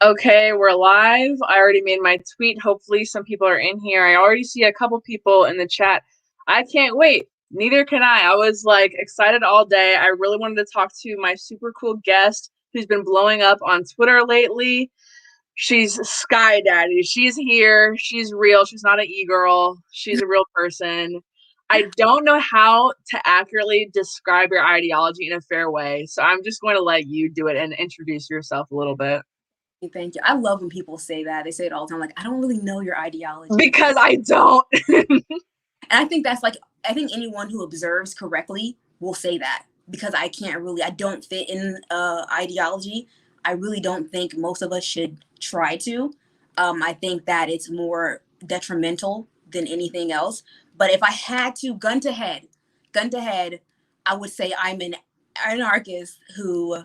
Okay, we're live. I already made my tweet. Hopefully, some people are in here. I already see a couple people in the chat. I can't wait. Neither can I. I was like excited all day. I really wanted to talk to my super cool guest who's been blowing up on Twitter lately. She's Skye Daddy. She's here. She's real. She's not an e-girl. She's a real person. I don't know how to accurately describe your ideology in a fair way, so I'm just going to let you do it and introduce yourself a little bit. Thank you. I love when people say that. They say it all the time. Like, I don't really know your ideology. Because I don't. And I think that's like, I think anyone who observes correctly will say that, because I don't fit in ideology. I really don't think most of us should try to. I think that it's more detrimental than anything else. But if I had to, gun to head, I would say I'm an anarchist who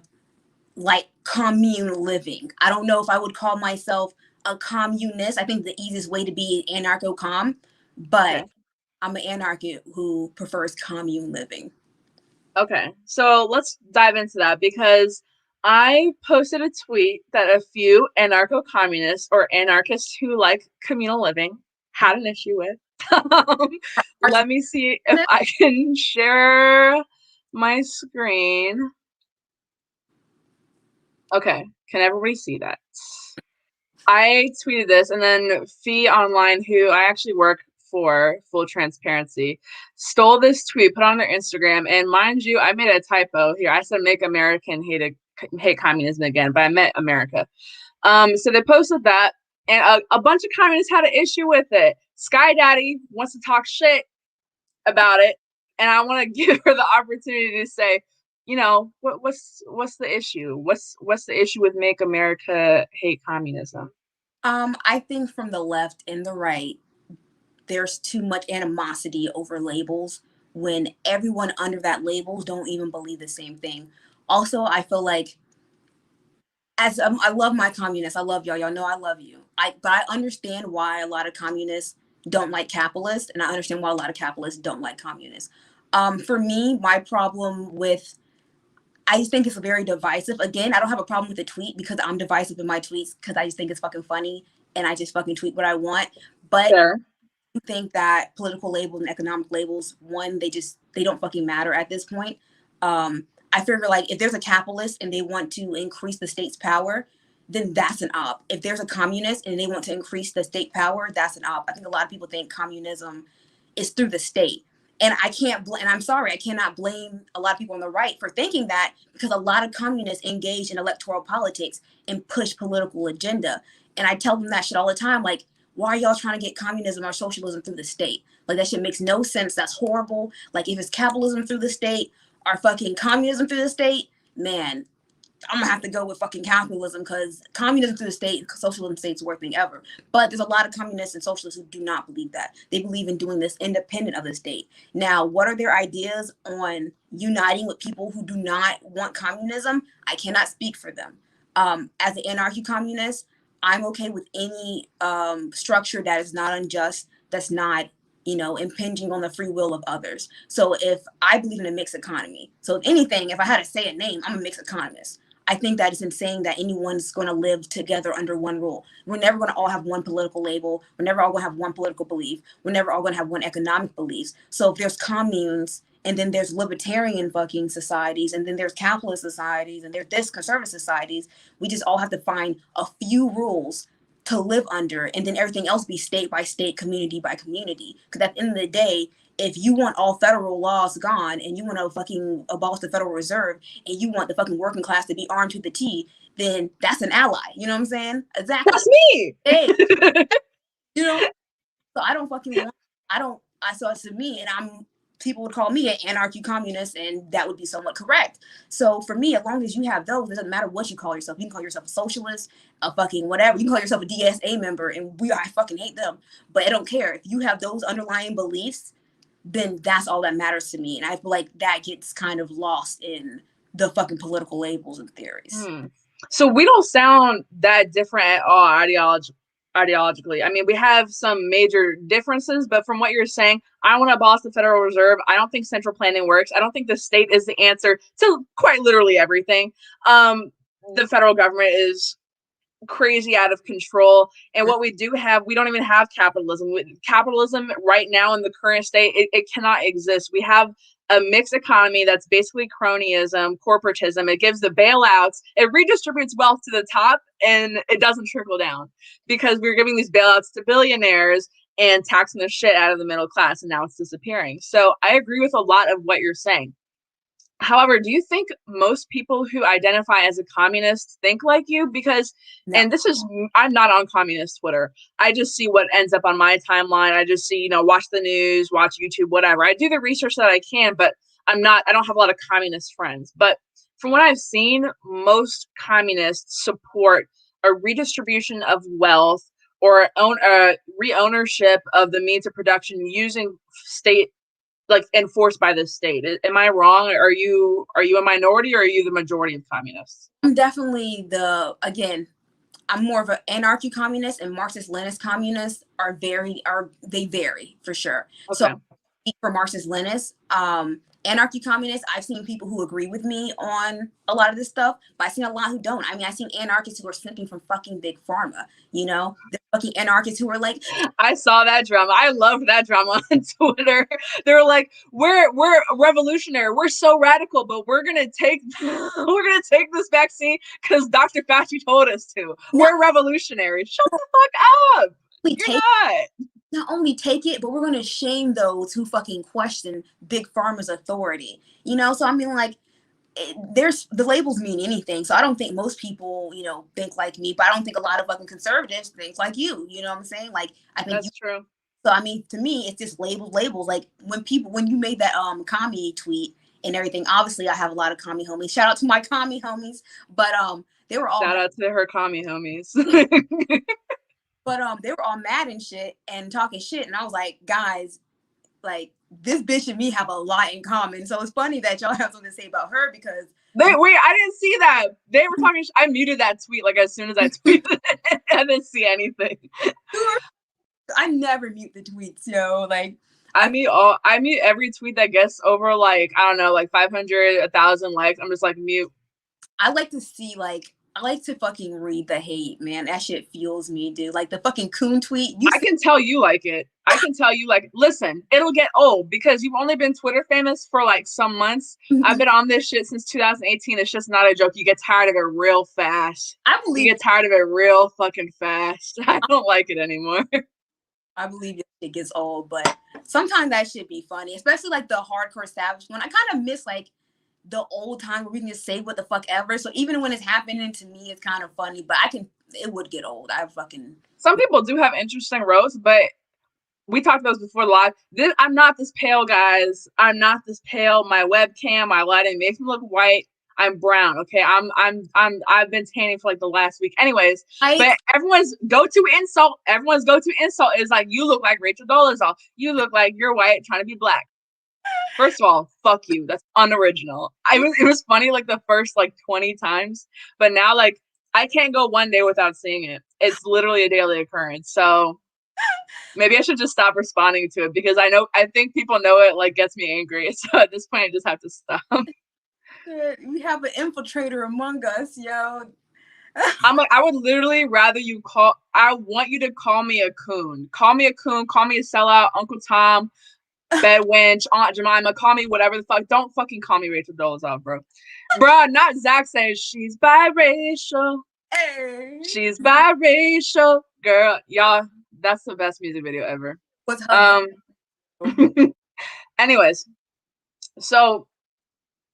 like commune living. I don't know if I would call myself a communist. I think the easiest way to be anarcho-com, but Okay. I'm an anarchist who prefers commune living. Okay, so let's dive into that because I posted a tweet that a few anarcho-communists or anarchists who like communal living had an issue with. Let me see if I can share my screen. Okay, can everybody see that? I tweeted this, and then Fee Online, who I actually work for, full transparency, stole this tweet, put on their Instagram, and mind you, I made a typo here. I said make American hate communism again, but I meant America. So they posted that, and a bunch of communists had an issue with it. Skye Daddy wants to talk shit about it, and I want to give her the opportunity to say, you know, what's the issue? What's the issue with make America hate communism? I think from the left and the right, there's too much animosity over labels when everyone under that label don't even believe the same thing. Also, I feel like I love my communists. I love y'all. Y'all know I love you. But I understand why a lot of communists don't like capitalists, and I understand why a lot of capitalists don't like communists. For me, my problem with I just think it's very divisive. Again, I don't have a problem with the tweet because I'm divisive in my tweets because I just think it's fucking funny and I just fucking tweet what I want. But Sure. I think that political labels and economic labels, one, they don't fucking matter at this point. I figure like if there's a capitalist and they want to increase the state's power, then that's an op. If there's a communist and they want to increase the state power, that's an op. I think a lot of people think communism is through the state. And and I'm sorry, I cannot blame a lot of people on the right for thinking that, because a lot of communists engage in electoral politics and push political agenda. And I tell them that shit all the time. Like, why are y'all trying to get communism or socialism through the state? Like, that shit makes no sense. That's horrible. Like, if it's capitalism through the state or fucking communism through the state, man, I'm gonna have to go with fucking capitalism, because communism through the state, socialism state's the worst thing ever. But there's a lot of communists and socialists who do not believe that. They believe in doing this independent of the state. Now, what are their ideas on uniting with people who do not want communism? I cannot speak for them. As an anarcho-communist, I'm okay with any structure that is not unjust, that's not impinging on the free will of others. So if I believe in a mixed economy, so if anything, if I had to say a name, I'm a mixed economist. I think that it's insane that anyone's going to live together under one rule. We're never going to all have one political label. We're never all going to have one political belief. We're never all going to have one economic beliefs. So if there's communes, and then there's libertarian fucking societies, and then there's capitalist societies, and there's this conservative societies, we just all have to find a few rules to live under, and then everything else be state by state, community by community. Because at the end of the day, if you want all federal laws gone and you want to fucking abolish the Federal Reserve and you want the fucking working class to be armed to the T, then that's an ally. You know what I'm saying? Exactly. That's me. Hey, so I don't fucking want, so it's to me, and people would call me an anarcho-communist, and that would be somewhat correct. So for me, as long as you have those, it doesn't matter what you call yourself. You can call yourself a socialist, a fucking whatever. You can call yourself a DSA member, and I fucking hate them. But I don't care. If you have those underlying beliefs, then that's all that matters to me. And I feel like that gets kind of lost in the fucking political labels and theories. So we don't sound that different at all ideologically. I mean, we have some major differences, but from what you're saying, I want to abolish the Federal Reserve. I don't think central planning works. I don't think the state is the answer to quite literally everything. The federal government is crazy out of control. And what we do have, we don't even have capitalism. Capitalism right now in the current state, it cannot exist. We have a mixed economy that's basically cronyism, corporatism. It gives the bailouts, it redistributes wealth to the top, and it doesn't trickle down because we're giving these bailouts to billionaires and taxing the shit out of the middle class, and now it's disappearing. So I agree with a lot of what you're saying. However, do you think most people who identify as a communist think like you? Because, No. and this is, I'm not on communist Twitter. I just see what ends up on my timeline. I just see, watch the news, watch YouTube, whatever. I do the research that I can, but I don't have a lot of communist friends. But from what I've seen, most communists support a redistribution of wealth or re-ownership of the means of production using state, like, enforced by the state. Am I wrong? Are you a minority, or are you the majority of communists? I'm definitely I'm more of an anarcho-communist, and Marxist-Leninist communists they vary for sure. So Okay. for Marxist-Leninists, anarcho-communists, I've seen people who agree with me on a lot of this stuff, but I've seen a lot who don't. I mean, I've seen anarchists who are slipping from fucking big pharma, the fucking anarchists who are like, I saw that drama. I loved that drama on Twitter. They were like, we're revolutionary, we're so radical, but we're gonna take this vaccine because Dr. Fauci told us to. not We're revolutionary. Shut the fuck up. only You're take not. not only take it, but we're going to shame those who fucking question big pharma's authority. So I mean, like, there's the labels mean anything. So I don't think most people, think like me, but I don't think a lot of fucking conservatives think like you. You know what I'm saying? Like, I think That's true. So I mean, to me, it's just labels. Like when you made that commie tweet and everything, obviously I have a lot of commie homies. Shout out to my commie homies, but they were all Shout out to her commie homies. they were all mad and shit and talking shit, and I was like, guys, like, this bitch and me have a lot in common. So it's funny that y'all have something to say about her because Wait, I didn't see that. They were talking. I muted that tweet like as soon as I tweeted it. I didn't see anything. I never mute the tweets, like I mute every tweet that gets over, like, I don't know, like 500, 1,000 likes. I'm just like, mute. I like to see, like, I like to fucking read the hate, man. That shit fuels me, dude. Like the fucking coon tweet. I can tell you like it. I can tell you, like, listen, it'll get old because you've only been Twitter famous for like some months. I've been on this shit since 2018. It's just not a joke. You get tired of it real fast. You get tired of it real fucking fast. I don't like it anymore. I believe it gets old, but sometimes that should be funny, especially like the hardcore savage one. I kind of miss like the old time where we can just say what the fuck ever. So even when it's happening to me, it's kind of funny, but it would get old. Some people do have interesting roasts, but we talked about this before live. I'm not this pale, guys. I'm not this pale. My webcam, my lighting makes me look white. I'm brown. Okay. I've been tanning for like the last week. Anyways, but everyone's go-to insult is like, you look like Rachel Dolezal. You look like you're white trying to be black. First of all, fuck you. That's unoriginal. It was funny like the first like 20 times, but now like I can't go one day without seeing it. It's literally a daily occurrence. So maybe I should just stop responding to it because I think people know it like gets me angry. So at this point I just have to stop. We have an infiltrator among us, yo. I'm like, I would literally rather I want you to call me a coon. Call me a coon, call me a sellout, Uncle Tom, Bedwench, Aunt Jemima, call me whatever the fuck. Don't fucking call me Rachel Dolezal, bro. Bro, not Zach saying she's biracial. Hey. She's biracial. Girl, y'all, that's the best music video ever. What's her Anyways, so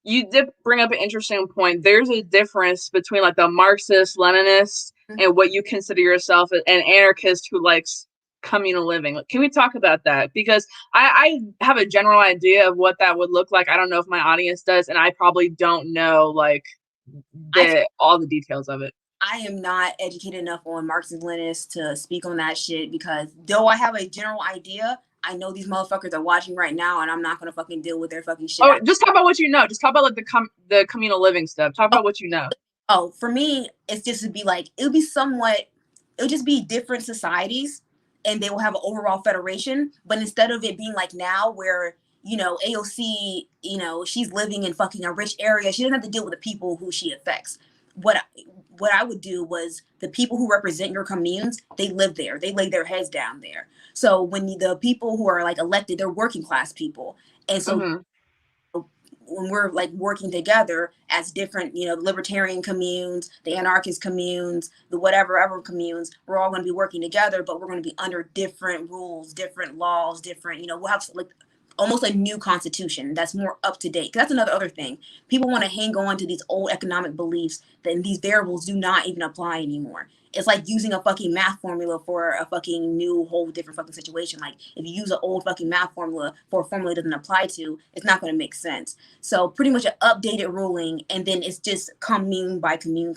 you did bring up an interesting point. There's a difference between like the Marxist, Leninist, and what you consider yourself an anarchist who likes communal living. Can we talk about that? Because I have a general idea of what that would look like. I don't know if my audience does, and I probably don't know like all the details of it. I am not educated enough on Marxist Leninists to speak on that shit because though I have a general idea, I know these motherfuckers are watching right now, and I'm not gonna fucking deal with their fucking shit. Oh, just talk about what you know. Just talk about like the communal living stuff. Talk about what you know. Oh, for me, it's just to be like it'll just be different societies, and they will have an overall federation. But instead of it being like now, where AOC, she's living in fucking a rich area, she doesn't have to deal with the people who she affects. what I would do was the people who represent your communes, they live there. They lay their heads down there. So when the people who are like elected, they're working class people. And so Mm-hmm. when we're like working together as different, the libertarian communes, the anarchist communes, the whatever ever communes, we're all going to be working together, but we're going to be under different rules, different laws, different, we'll have like almost a new constitution that's more up to date. That's another other thing. People want to hang on to these old economic beliefs that these variables do not even apply anymore. It's like using a fucking math formula for a fucking new whole different fucking situation. Like if you use an old fucking math formula for a formula it doesn't apply to, it's not going to make sense. So pretty much an updated ruling, and then it's just commune by commune,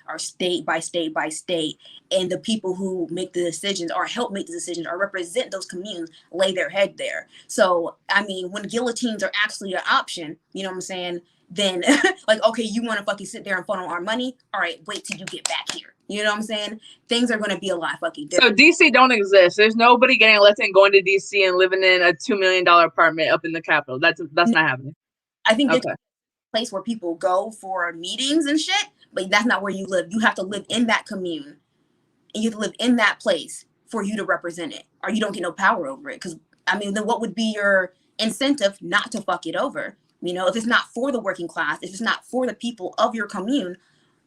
or state by state by state. And the people who make the decisions or help make the decisions or represent those communes lay their head there. So, I mean, when guillotines are actually an option, you know what I'm saying? Then like, okay, you want to fucking sit there and funnel our money? All right, wait till you get back here. You know what I'm saying? Things are going to be a lot fucking different. So DC don't exist. There's nobody getting elected and going to DC and living in a $2 million apartment up in the Capitol. That's not happening. I think Okay. there's a place where people go for meetings and shit, but that's not where you live. You have to live in that commune, and you have to live in that place for you to represent it, or you don't get no power over it. Because I mean, then what would be your incentive not to fuck it over? If it's not for the working class, if it's not for the people of your commune,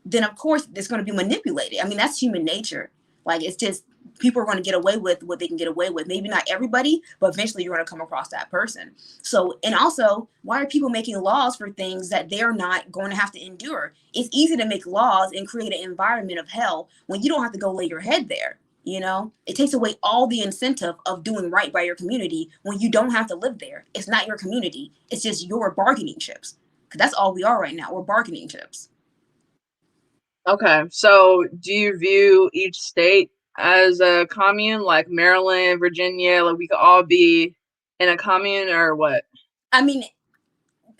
then of course it's going to be manipulated. I mean, that's human nature. Like, it's just people are going to get away with what they can get away with. Maybe not everybody, but eventually you're going to come across that person. So, and also, why are people making laws for things that they're not going to have to endure? It's easy to make laws and create an environment of hell when you don't have to go lay your head there. It takes away all the incentive of doing right by your community when you don't have to live there. It's not your community. It's just your bargaining chips. Because that's all we are right now. We're bargaining chips. Okay. So do you view each state as a commune, like Maryland, Virginia, like we could all be in a commune, or what? I mean,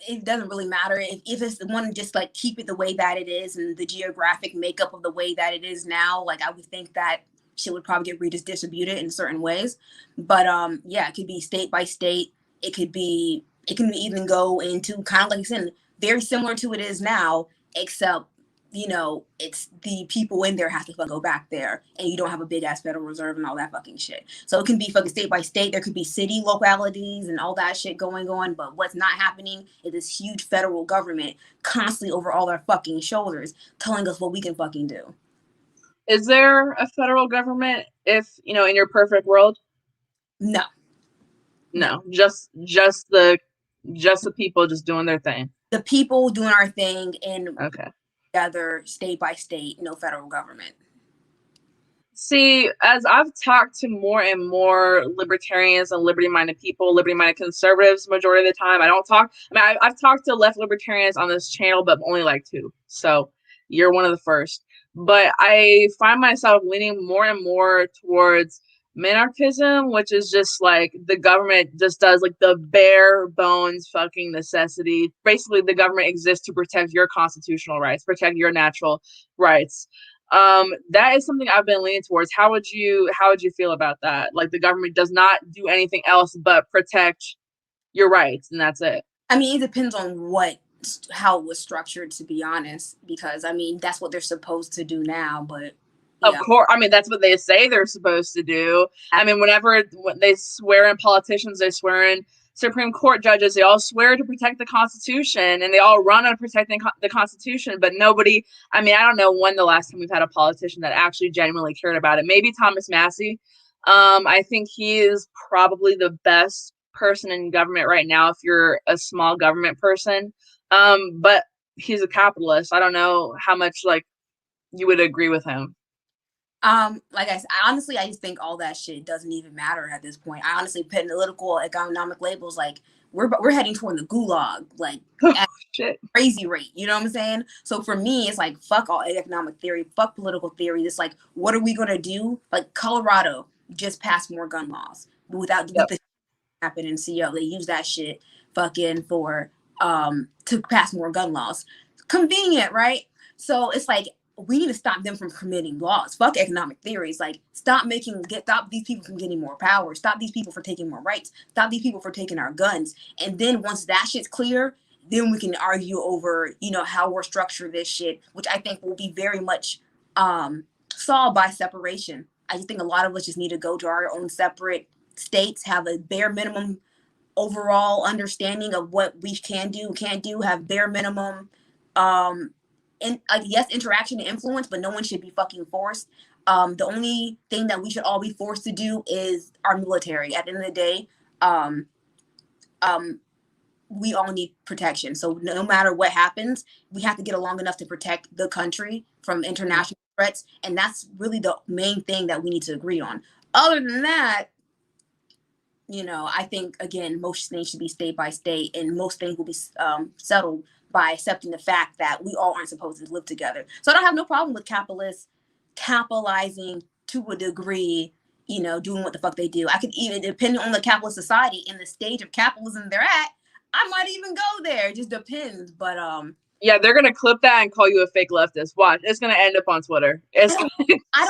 it doesn't really matter if it's the one, just like keep it the way that it is and the geographic makeup of the way that it is now. Like, I would think that shit would probably get redistributed in certain ways. But yeah, it could be state by state. It can even go into kind of like you said, very similar to it is now, except it's the people in there have to go back there, and you don't have a big ass Federal Reserve and all that fucking shit. So it can be fucking state by state. There could be city localities and all that shit going on, but what's not happening is this huge federal government constantly over all our fucking shoulders telling us what we can fucking do. Is there a federal government if, in your perfect world? No. Just the people just doing their thing. The people doing our thing, and okay. Together, state by state, no federal government. See, as I've talked to more and more libertarians and liberty-minded people, liberty-minded conservatives, majority of the time, I've talked to left libertarians on this channel, but only like 2. So you're one of the first. But I find myself leaning more and more towards minarchism, which is just like the government just does like the bare bones fucking necessity. Basically, the government exists to protect your constitutional rights, protect your natural rights. That is something I've been leaning towards. How would you feel about that? Like, the government does not do anything else but protect your rights, and that's it. I mean, it depends on how it was structured, to be honest, because I mean, that's what they're supposed to do now, but Of course. I mean, that's what they say they're supposed to do. I mean, when they swear in politicians, they swear in Supreme Court judges, they all swear to protect the Constitution, and they all run on protecting the Constitution, but nobody, I mean, I don't know when the last time we've had a politician that actually genuinely cared about it. Maybe Thomas Massey. I think he is probably the best person in government right now if you're a small government person. But he's a capitalist. I don't know how much, like, you would agree with him. Like I said, honestly, I just think all that shit doesn't even matter at this point. I honestly put political economic labels like we're heading toward the gulag, like at shit. Crazy rate. You know what I'm saying? So for me, it's like fuck all economic theory, fuck political theory. It's like, what are we gonna do? Like Colorado just passed more gun laws without the happen in CO. They use that shit fucking for to pass more gun laws. Convenient, right? So it's like, we need to stop them from committing laws. Fuck economic theories. Like, stop these people from getting more power. Stop these people from taking more rights. Stop these people from taking our guns. And then once that shit's clear, then we can argue over, you know, how we're structured this shit, which I think will be very much solved by separation. I just think a lot of us just need to go to our own separate states, have a bare minimum overall understanding of what we can do, can't do, have bare minimum and yes, interaction and influence, but no one should be fucking forced. The only thing that we should all be forced to do is our military. At the end of the day, um, um, we all need protection. So no matter what happens, we have to get along enough to protect the country from international threats, and that's really the main thing that we need to agree on. Other than that, you know, I think again, most things should be state by state, and most things will be settled by accepting the fact that we all aren't supposed to live together. So I don't have no problem with capitalists capitalizing to a degree, you know, doing what the fuck they do. I could even, depending on the capitalist society and the stage of capitalism they're at, I might even go there. It just depends. But yeah, they're gonna clip that and call you a fake leftist. Watch, it's gonna end up on Twitter.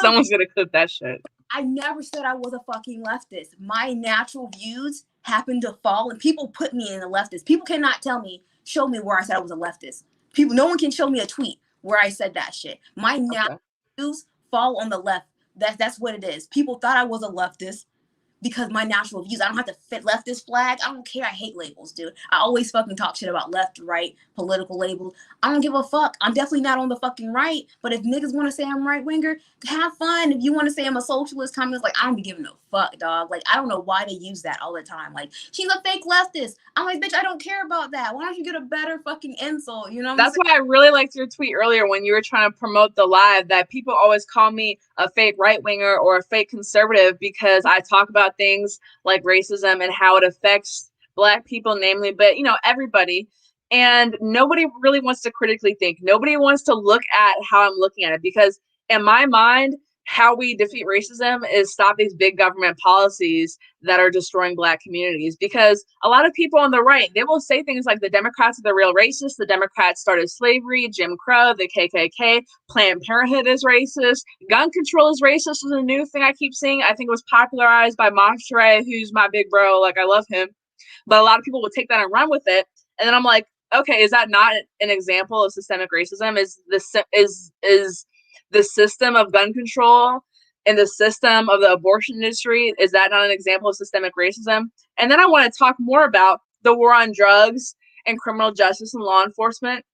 Someone's gonna clip that shit. I never said I was a fucking leftist. My natural views happen to fall, and people put me in a leftist. People cannot show me where I said I was a leftist. No one can show me a tweet where I said that shit. My natural views fall on the left. That's what it is. People thought I was a leftist because my natural views. I don't have to fit leftist flag. I don't care. I hate labels, dude. I always fucking talk shit about left, right, political labels. I don't give a fuck. I'm definitely not on the fucking right. But if niggas want to say I'm right winger, have fun. If you want to say I'm a socialist, communist, like I don't be giving a fuck, dog. Like I don't know why they use that all the time. Like she's a fake leftist. I'm like, bitch, I don't care about that. Why don't you get a better fucking insult? You know what That's why I really liked your tweet earlier when you were trying to promote the live, that people always call me a fake right winger or a fake conservative because I talk about things like racism and how it affects Black people, namely, but you know, everybody. And nobody really wants to critically think. Nobody wants to look at how I'm looking at it, because in my mind, how we defeat racism is stop these big government policies that are destroying Black communities. Because a lot of people on the right, they will say things like the Democrats are the real racists. The Democrats started slavery, Jim Crow, the KKK, Planned Parenthood is racist. Gun control is racist is a new thing I keep seeing. I think it was popularized by Monterey, who's my big bro. Like, I love him. But a lot of people will take that and run with it. And then I'm like, okay, is that not an example of systemic racism? Is the system of gun control and the system of the abortion industry, is that not an example of systemic racism? And then I want to talk more about the war on drugs and criminal justice and law enforcement.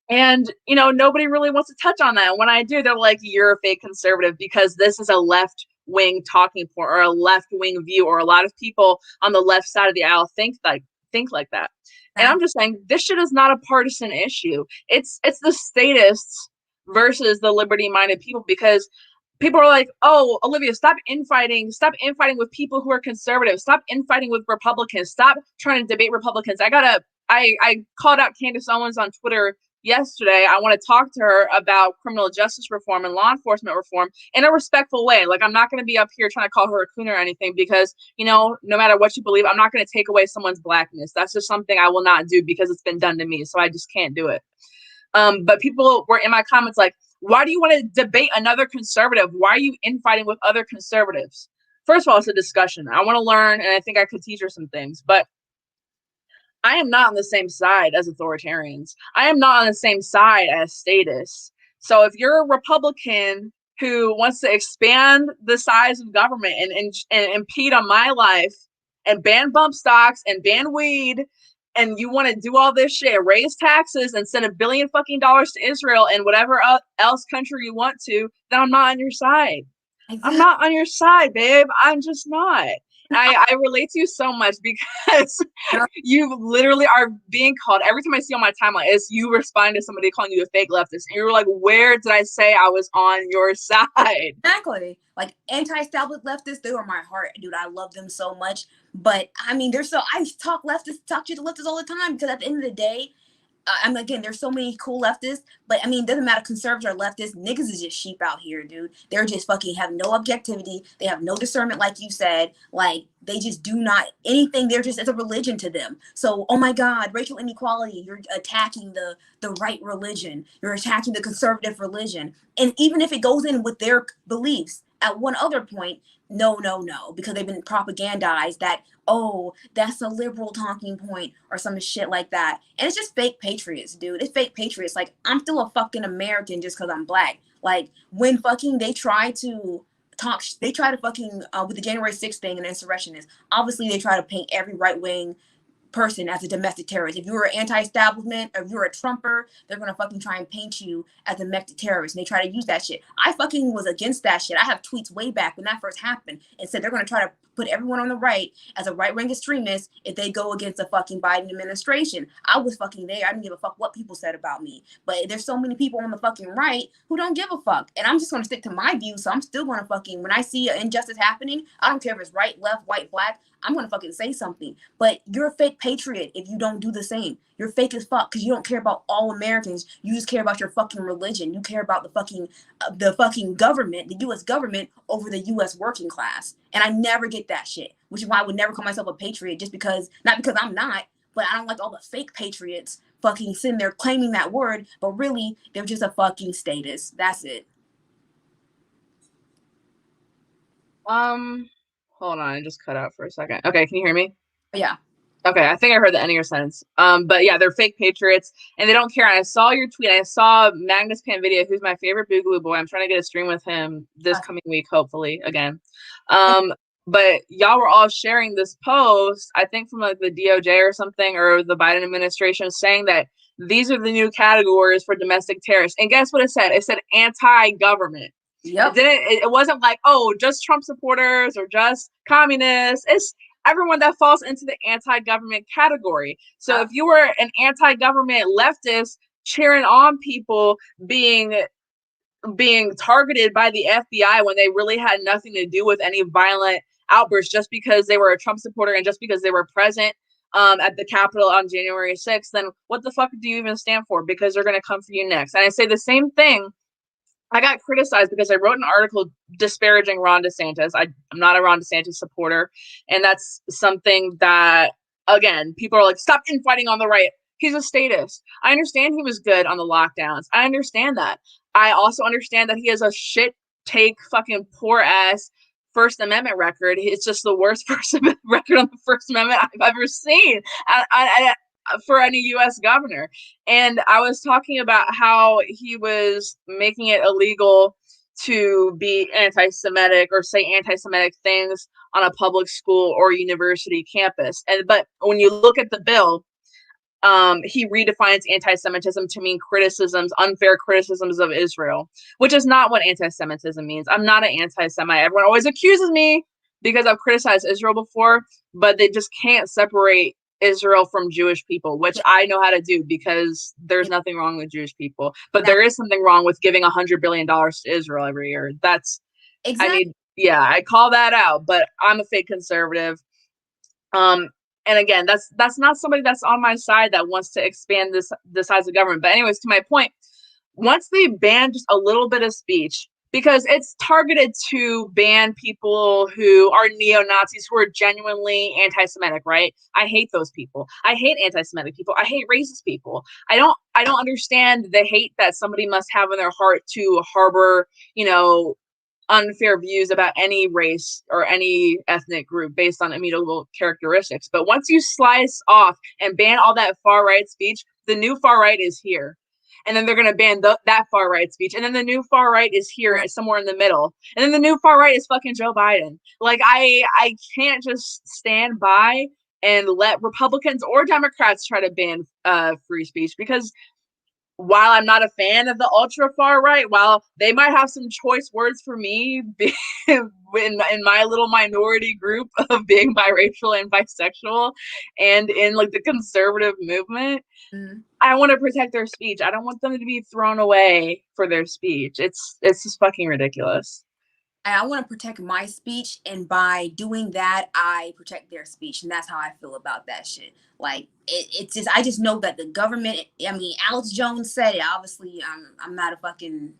And, you know, nobody really wants to touch on that. When I do, they're like, you're a fake conservative because this is a left-wing talking point or a left-wing view, or a lot of people on the left side of the aisle think like that. And I'm just saying, this shit is not a partisan issue. It's the statists versus the liberty-minded people, because people are like, oh, Olivia, stop infighting with people who are conservative, stop infighting with Republicans, stop trying to debate Republicans. I called out Candace Owens on Twitter yesterday. I want to talk to her about criminal justice reform and law enforcement reform in a respectful way. Like, I'm not going to be up here trying to call her a cooner or anything, because, you know, no matter what you believe, I'm not going to take away someone's Blackness. That's just something I will not do because it's been done to me. So I just can't do it. But people were in my comments like, why do you want to debate another conservative? Why are you infighting with other conservatives? First of all, it's a discussion. I want to learn, and I think I could teach her some things, but I am not on the same side as authoritarians. I am not on the same side as statists. So if you're a Republican who wants to expand the size of government and impede on my life and ban bump stocks and ban weed, and you want to do all this shit, raise taxes and send $1 billion fucking dollars to Israel and whatever else country you want to, then I'm not on your side. I'm not on your side, babe. I'm just not. I relate to you so much because you literally are being called, every time I see on my timeline, is you respond to somebody calling you a fake leftist. And you're like, where did I say I was on your side? Exactly. Like anti-establishment leftists, they were my heart, dude. I love them so much. But I mean, I talk shit to leftists all the time, because at the end of the day, again, there's so many cool leftists, but I mean, it doesn't matter conservative or leftist, niggas is just sheep out here, dude. They're just fucking have no objectivity. They have no discernment, like you said. Like, they just do not anything. It's a religion to them. So, oh my God, racial inequality, you're attacking the right religion. You're attacking the conservative religion. And even if it goes in with their beliefs, at one other point, no, because they've been propagandized that, oh, that's a liberal talking point or some shit like that. And it's just fake patriots, dude. It's fake patriots. Like, I'm still a fucking American just because I'm black. Like, when fucking they try to fucking, with the January 6th thing and insurrectionists, obviously they try to paint every right wing person as a domestic terrorist. If you're an anti-establishment, or if you're a Trumper, they're gonna fucking try and paint you as a domestic terrorist, and they try to use that shit. I fucking was against that shit. I have tweets way back when that first happened and said they're gonna try to put everyone on the right as a right-wing extremist if they go against the fucking Biden administration. I was fucking there. I didn't give a fuck what people said about me. But there's so many people on the fucking right who don't give a fuck. And I'm just gonna stick to my views. So I'm still gonna fucking, when I see an injustice happening, I don't care if it's right, left, white, black, I'm gonna fucking say something. But you're a fake patriot if you don't do the same. You're fake as fuck because you don't care about all Americans. You just care about your fucking religion. You care about the fucking government, the U.S. government, over the U.S. working class. And I never get that shit, which is why I would never call myself a patriot, just because, not because I'm not, but I don't like all the fake patriots fucking sitting there claiming that word, but really they're just a fucking status. That's it. Hold on, I just cut out for a second. Okay, can you hear me? Yeah. Okay, I think I heard the end of your sentence. But yeah, they're fake patriots and they don't care. And I saw your tweet. I saw Magnus Panvidia, who's my favorite Boogaloo boy. I'm trying to get a stream with him this coming week, hopefully, again. But y'all were all sharing this post, I think from like the DOJ or something, or the Biden administration, saying that these are the new categories for domestic terrorists. And guess what it said? It said anti-government. Yep. It wasn't like, oh, just Trump supporters or just communists. It's everyone that falls into the anti-government category. So if you were an anti-government leftist cheering on people being targeted by the FBI when they really had nothing to do with any violent outbursts, just because they were a Trump supporter and just because they were present at the Capitol on January 6th, then what the fuck do you even stand for? Because they're going to come for you next. And I say the same thing. I got criticized because I wrote an article disparaging Ron DeSantis. I'm not a Ron DeSantis supporter. And that's something that, again, people are like, stop infighting on the right. He's a statist. I understand he was good on the lockdowns. I understand that. I also understand that he has a shit take fucking poor ass First Amendment record. It's just the worst First Amendment record on the First Amendment I've ever seen. For any U.S. governor. And I was talking about how he was making it illegal to be anti-Semitic or say anti-Semitic things on a public school or university campus. But when you look at the bill, he redefines anti-Semitism to mean unfair criticisms of Israel, which is not what anti-Semitism means. I'm not an anti-Semite. Everyone always accuses me because I've criticized Israel before, but they just can't separate Israel from Jewish people, which I know how to do because there's nothing wrong with Jewish people, but there is something wrong with giving $100 billion to Israel every year. That's exactly. I call that out, but I'm a fake conservative. And again, that's not somebody that's on my side that wants to expand the size of government. But anyways, to my point, once they ban just a little bit of speech, because it's targeted to ban people who are neo-Nazis, who are genuinely anti-Semitic, right? I hate those people. I hate anti-Semitic people. I hate racist people. I don't understand the hate that somebody must have in their heart to harbor, unfair views about any race or any ethnic group based on immutable characteristics. But once you slice off and ban all that far-right speech, the new far-right is here. And then they're going to ban that far-right speech. And then the new far-right is here somewhere in the middle. And then the new far-right is fucking Joe Biden. Like, I can't just stand by and let Republicans or Democrats try to ban free speech, because while I'm not a fan of the ultra far right, while they might have some choice words for me in my little minority group of being biracial and bisexual and in like the conservative movement, I want to protect their speech. I don't want them to be thrown away for their speech. It's just fucking ridiculous. I want to protect my speech, and by doing that, I protect their speech, and that's how I feel about that shit. Like, it's just, I just know that the government. I mean, Alex Jones said it. Obviously, I'm not a fucking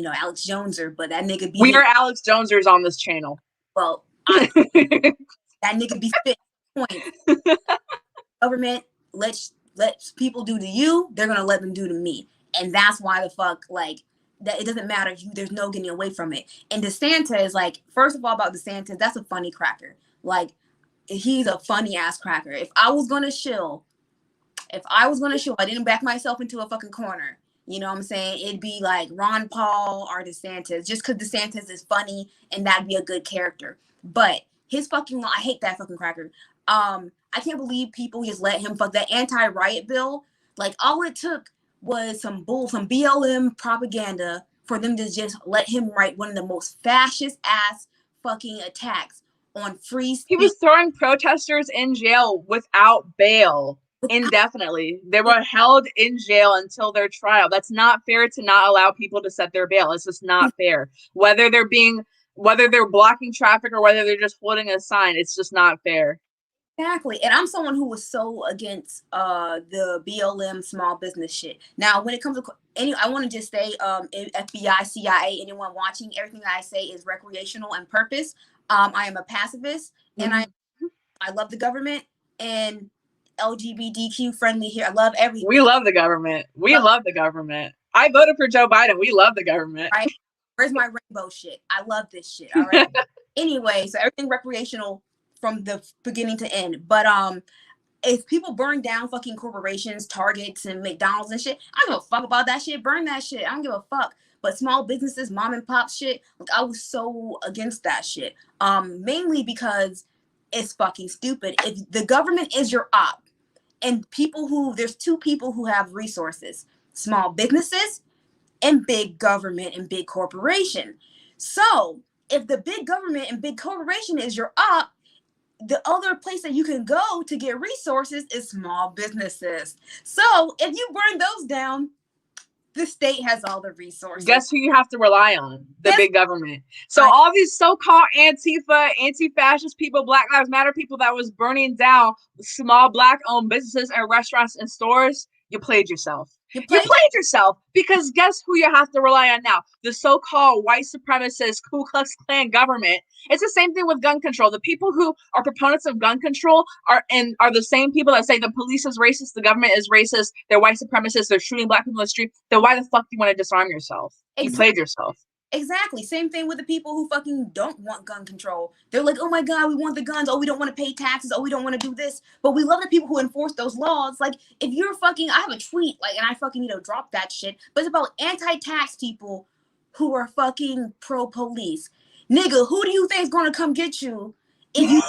Alex Joneser, but that nigga be. We are Alex Jonesers on this channel. Well, that nigga be spit points. Government let people do to you, they're gonna let them do to me, and that's why the fuck, like, that it doesn't matter. There's no getting away from it. And DeSantis, like, first of all, about DeSantis, that's a funny cracker. Like, he's a funny ass cracker. If I was gonna shill, I didn't back myself into a fucking corner. You know what I'm saying? It'd be like Ron Paul or DeSantis, just because DeSantis is funny and that'd be a good character. But his fucking, I hate that fucking cracker. I can't believe people just let him fuck that anti-riot bill. Like, all it took was some BLM propaganda for them to just let him write one of the most fascist ass fucking attacks on free He speech. was throwing protesters in jail without bail indefinitely. They were held in jail until their trial. That's not fair to not allow people to set their bail. It's just not fair. Whether they're blocking traffic or whether they're just holding a sign, it's just not fair. Exactly. And I'm someone who was so against the BLM small business shit. Now, when it comes to I want to just say, FBI, CIA, anyone watching, everything that I say is recreational and purpose. I am a pacifist, and I love the government and LGBTQ friendly here. I love everything. We love the government. We love the government. I voted for Joe Biden. We love the government. Right? Where's my rainbow shit? I love this shit. All right. Anyway, so everything recreational from the beginning to end. But if people burn down fucking corporations, Targets and McDonald's and shit, I don't give a fuck about that shit. Burn that shit. I don't give a fuck. But small businesses, mom and pop shit, like, I was so against that shit. Mainly because it's fucking stupid. If the government is your op, and there's two people who have resources: small businesses and big government and big corporation. So if the big government and big corporation is your op, the other place that you can go to get resources is small businesses. So if you burn those down, the state has all the resources. Guess who you have to rely on? The big government. So all these so-called Antifa, anti-fascist people, Black Lives Matter people that was burning down small Black-owned businesses and restaurants and stores, you played yourself. You played yourself, because guess who you have to rely on now? The so-called white supremacist Ku Klux Klan government. It's the same thing with gun control. The people who are proponents of gun control are the same people that say the police is racist, the government is racist, they're white supremacists, they're shooting Black people in the street. Then why the fuck do you want to disarm yourself? Exactly. You played yourself. Exactly. Same thing with the people who fucking don't want gun control. They're like, oh my God, we want the guns. Oh, we don't want to pay taxes. Oh, we don't want to do this. But we love the people who enforce those laws. Like, if you're fucking, I have a tweet, like, and I fucking need to drop that shit, but it's about anti-tax people who are fucking pro-police. Nigga, who do you think is going to come get you if you...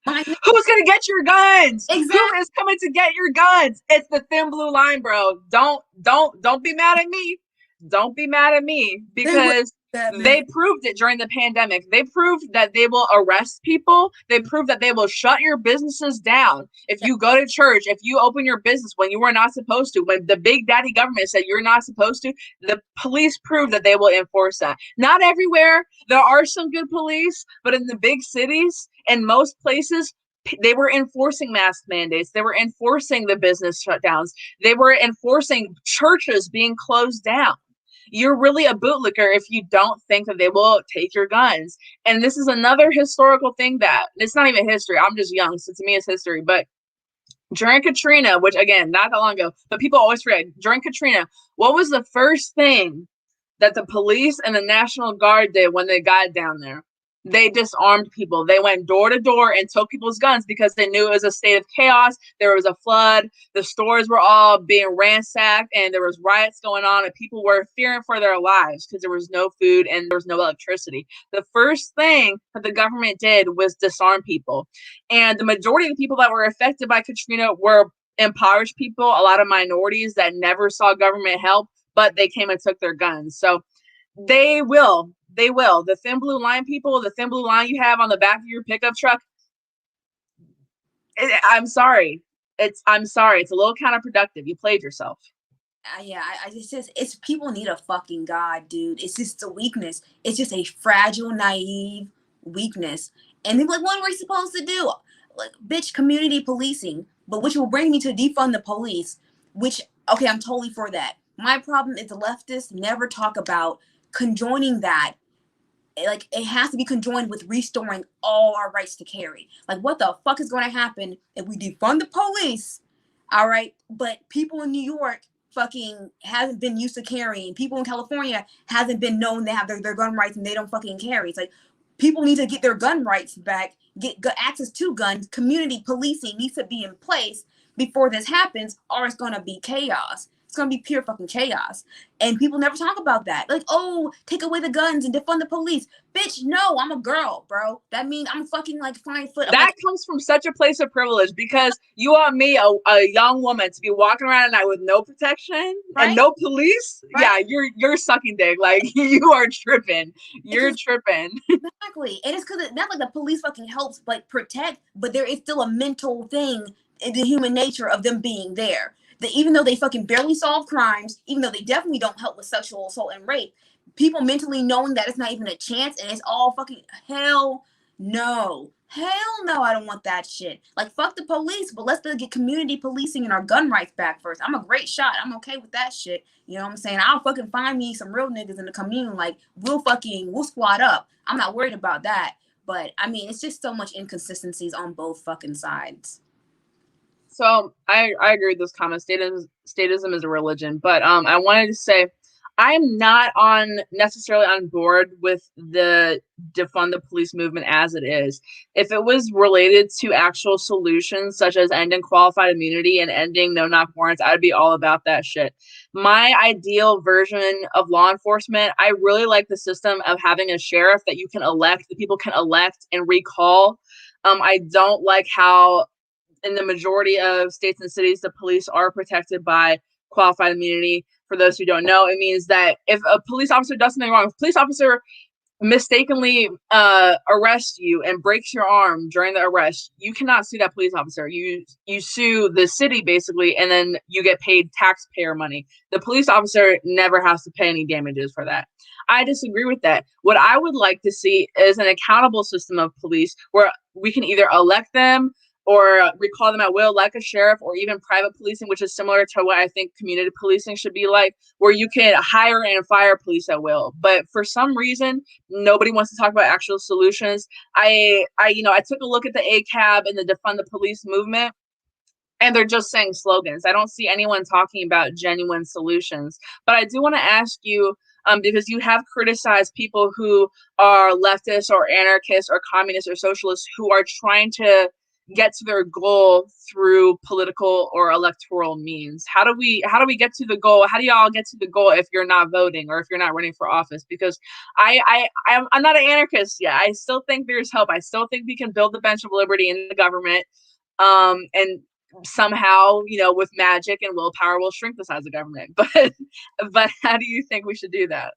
Who's gonna get your guns? Exactly. Who is coming to get your guns? It's the thin blue line, bro. Don't be mad at me. Don't be mad at me, because they proved it during the pandemic. They proved that they will arrest people. They proved that they will shut your businesses down. If you go to church, if you open your business when you were not supposed to, when the big daddy government said you're not supposed to, the police proved that they will enforce that. Not everywhere. There are some good police, but in the big cities and most places, they were enforcing mask mandates. They were enforcing the business shutdowns. They were enforcing churches being closed down. You're really a bootlicker if you don't think that they will take your guns. And this is another historical thing that, it's not even history. I'm just young, so to me it's history. But during Katrina, which again, not that long ago, but people always forget, during Katrina, what was the first thing that the police and the National Guard did when they got down there? They disarmed people. They went door to door and took people's guns because they knew it was a state of chaos. There was a flood. The stores were all being ransacked and there was riots going on and people were fearing for their lives because there was no food and there was no electricity. The first thing that the government did was disarm people. And the majority of the people that were affected by Katrina were impoverished people, a lot of minorities that never saw government help, but they came and took their guns. So they will. The thin blue line people, the thin blue line you have on the back of your pickup truck. I'm sorry. It's a little counterproductive. You played yourself. Yeah, it's people need a fucking God, dude. It's just a weakness. It's just a fragile, naive weakness. And they're like, what are we supposed to do? Like, bitch, community policing. But which will bring me to defund the police, which, okay, I'm totally for that. My problem is the leftists never talk about conjoining that. Like, it has to be conjoined with restoring all our rights to carry. Like, what the fuck is going to happen if we defund the police? All right, but people in New York fucking hasn't been used to carrying. People in California hasn't been known to have their gun rights and they don't fucking carry. It's like people need to get their gun rights back, get access to guns. Community policing needs to be in place before this happens, or it's gonna be chaos. It's gonna be pure fucking chaos. And people never talk about that. Like, oh, take away the guns and defund the police. Bitch, no, I'm a girl, bro. That means I'm fucking like 5 foot. That like, comes from such a place of privilege because you want me, a young woman, to be walking around at night with no protection and right? no police. Right? Yeah, you're sucking dick. Like you are tripping. You're tripping. Exactly. And it's because it's not like the police fucking helps like protect, but there is still a mental thing in the human nature of them being there. That even though they fucking barely solve crimes, even though they definitely don't help with sexual assault and rape, people mentally knowing that it's not even a chance and it's all fucking hell no. Hell no, I don't want that shit. Like, fuck the police, but let's get community policing and our gun rights back first. I'm a great shot. I'm okay with that shit. You know what I'm saying? I'll fucking find me some real niggas in the commune. Like, we'll squad up. I'm not worried about that. But, I mean, it's just so much inconsistencies on both fucking sides. So I agree with this comment. Statism is a religion, but I wanted to say I'm not necessarily on board with the defund the police movement as it is. If it was related to actual solutions such as ending qualified immunity and ending no-knock warrants, I'd be all about that shit. My ideal version of law enforcement, I really like the system of having a sheriff that you can elect, that people can elect and recall. I don't like how in the majority of states and cities, the police are protected by qualified immunity. For those who don't know, it means that if a police officer does something wrong, if a police officer mistakenly arrests you and breaks your arm during the arrest, you cannot sue that police officer. You sue the city basically, and then you get paid taxpayer money. The police officer never has to pay any damages for that. I disagree with that. What I would like to see is an accountable system of police where we can either elect them or recall them at will, like a sheriff, or even private policing, which is similar to what I think community policing should be like, where you can hire and fire police at will. But for some reason, nobody wants to talk about actual solutions. I took a look at the ACAB and the defund the police movement, and they're just saying slogans. I don't see anyone talking about genuine solutions. But I do want to ask you, because you have criticized people who are leftists or anarchists or communists or socialists who are trying to get to their goal through political or electoral means. How do we get to the goal? How do y'all get to the goal if you're not voting or if you're not running for office? Because I'm not an anarchist yet. I still think there's hope. I still think we can build the bench of liberty in the government, and somehow, with magic and willpower, we'll shrink the size of government. But how do you think we should do that?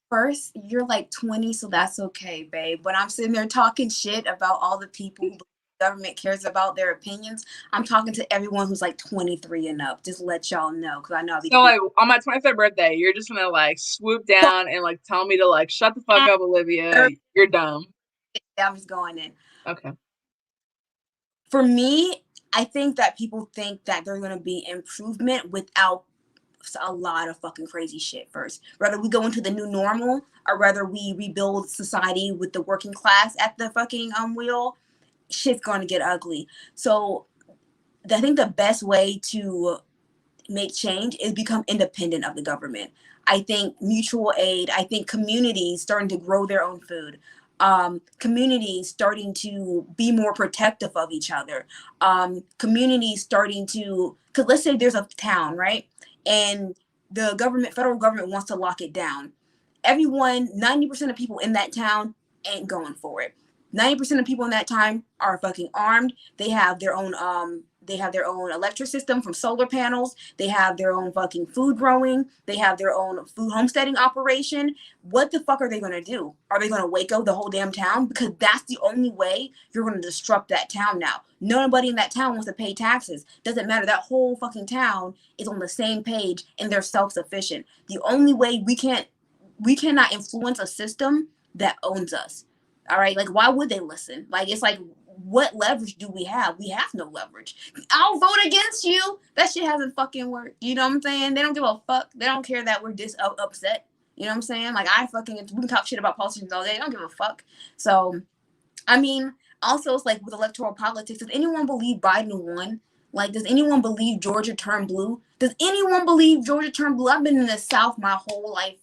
First, you're like 20, so that's okay, babe. When I'm sitting there talking shit about all the people who government cares about their opinions, I'm talking to everyone who's like 23 and up. Just let y'all know, because I know. So like on my 23rd birthday, you're just gonna like swoop down and like tell me to like shut the fuck up, Olivia. You're dumb. I'm just going in. Okay. For me, I think that people think that there's gonna be improvement without a lot of fucking crazy shit first. Whether we go into the new normal or whether we rebuild society with the working class at the fucking wheel, shit's gonna get ugly. So I think the best way to make change is become independent of the government. I think mutual aid, I think communities starting to grow their own food, communities starting to be more protective of each other, communities starting to, because let's say there's a town, right? And the federal government wants to lock it down. Everyone, 90% of people in that town ain't going for it. 90% of people in that time are fucking armed. They have their own electric system from solar panels. They have their own fucking food growing. They have their own food homesteading operation. What the fuck are they going to do? Are they going to wake up the whole damn town? Because that's the only way you're going to disrupt that town now. Nobody in that town wants to pay taxes. Doesn't matter. That whole fucking town is on the same page and they're self-sufficient. The only way we cannot influence a system that owns us. All right, like why would they listen? Like it's like, what leverage do we have? We have no leverage. I'll vote against you. That shit hasn't fucking worked. You know what I'm saying? They don't give a fuck. They don't care that we're just upset. You know what I'm saying? Like we can talk shit about politicians all day. They don't give a fuck. So, I mean, also it's like with electoral politics. Does anyone believe Biden won? Like, does anyone believe Georgia turned blue? Does anyone believe Georgia turned blue? I've been in the South my whole life.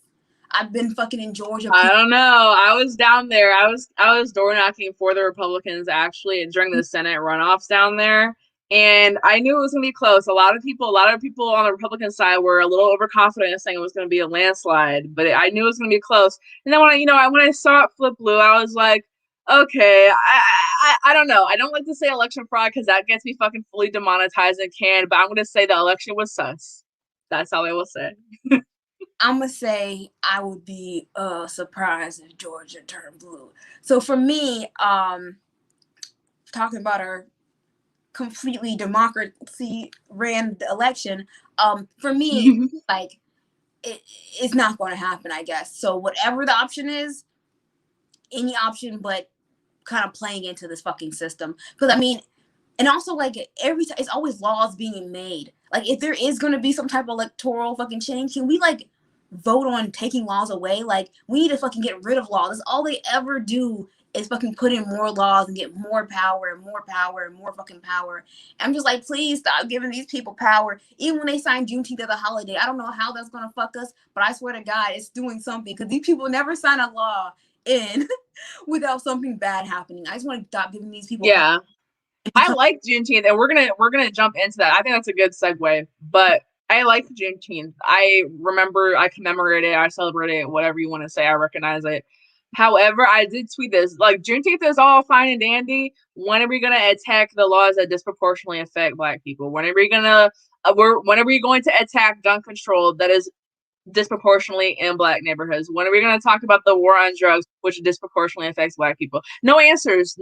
I've been fucking in Georgia. I don't know. I was down there. I was door knocking for the Republicans actually during the Senate runoffs down there. And I knew it was gonna be close. A lot of people on the Republican side were a little overconfident in saying it was gonna be a landslide, but I knew it was gonna be close. And then when I saw it flip blue, I was like, okay, I don't know. I don't like to say election fraud because that gets me fucking fully demonetized and canned, but I'm gonna say the election was sus. That's all I will say. I'm gonna say I would be surprised if Georgia turned blue. So for me, talking about our completely democracy ran the election, for me, like it's not going to happen, I guess. So whatever the option is, any option, but kind of playing into this fucking system. Because I mean, and also like every time it's always laws being made. Like if there is going to be some type of electoral fucking change, can we like vote on taking laws away? Like we need to fucking get rid of laws. That's all they ever do is fucking put in more laws and get more power and more power and more fucking power. And I'm just like, please stop giving these people power. Even when they sign Juneteenth as a holiday, I don't know how that's gonna fuck us, but I swear to God, it's doing something because these people never sign a law in without something bad happening. I just want to stop giving these people Yeah. I like Juneteenth, and we're gonna jump into that. I think that's a good segue. But I like Juneteenth. I remember I commemorate it, I celebrate it, whatever you want to say. I recognize it. However, I did tweet this. Like Juneteenth is all fine and dandy. When are we gonna attack the laws that disproportionately affect Black people? When are we gonna when are we going to attack gun control that is disproportionately in Black neighborhoods? When are we going to talk about the war on drugs, which disproportionately affects Black people? No answers.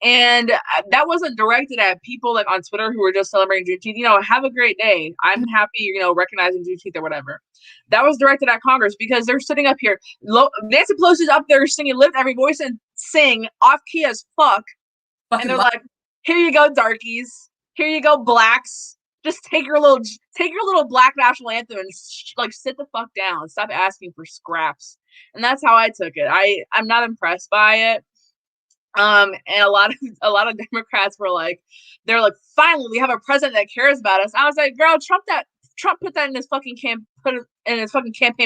And that wasn't directed at people like on Twitter who were just celebrating Juneteenth. Have a great day. I'm happy, recognizing Juneteenth or whatever. That was directed at Congress because they're sitting up here. Nancy Pelosi's up there singing "Lift Every Voice" and sing off key as fuck. And they're like, "Here you go, darkies. Here you go, blacks. Just take your little Black national anthem and like sit the fuck down. Stop asking for scraps." And that's how I took it. I'm not impressed by it. And a lot of Democrats were like, they're like, finally we have a president that cares about us. I was like, girl, Trump put that in his fucking campaign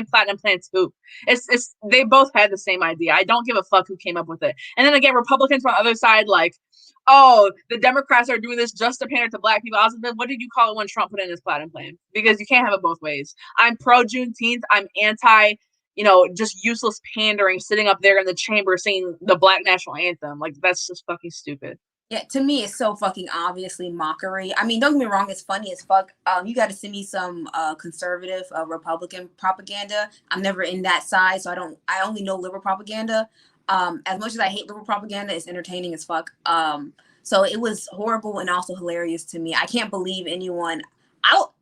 platinum plan too. It's they both had the same idea. I don't give a fuck who came up with it. And then again, Republicans on the other side, like, oh, the Democrats are doing this just to pander to Black people. I was like, what did you call it when Trump put in his platinum plan? Because you can't have it both ways. I'm pro Juneteenth. I'm anti, just useless pandering, sitting up there in the chamber singing the Black national anthem. Like, that's just fucking stupid. Yeah, to me, it's so fucking obviously mockery. I mean, don't get me wrong, it's funny as fuck. You got to send me some conservative Republican propaganda. I'm never in that side, so I only know liberal propaganda. As much as I hate liberal propaganda, it's entertaining as fuck. So it was horrible and also hilarious to me. I can't believe anyone.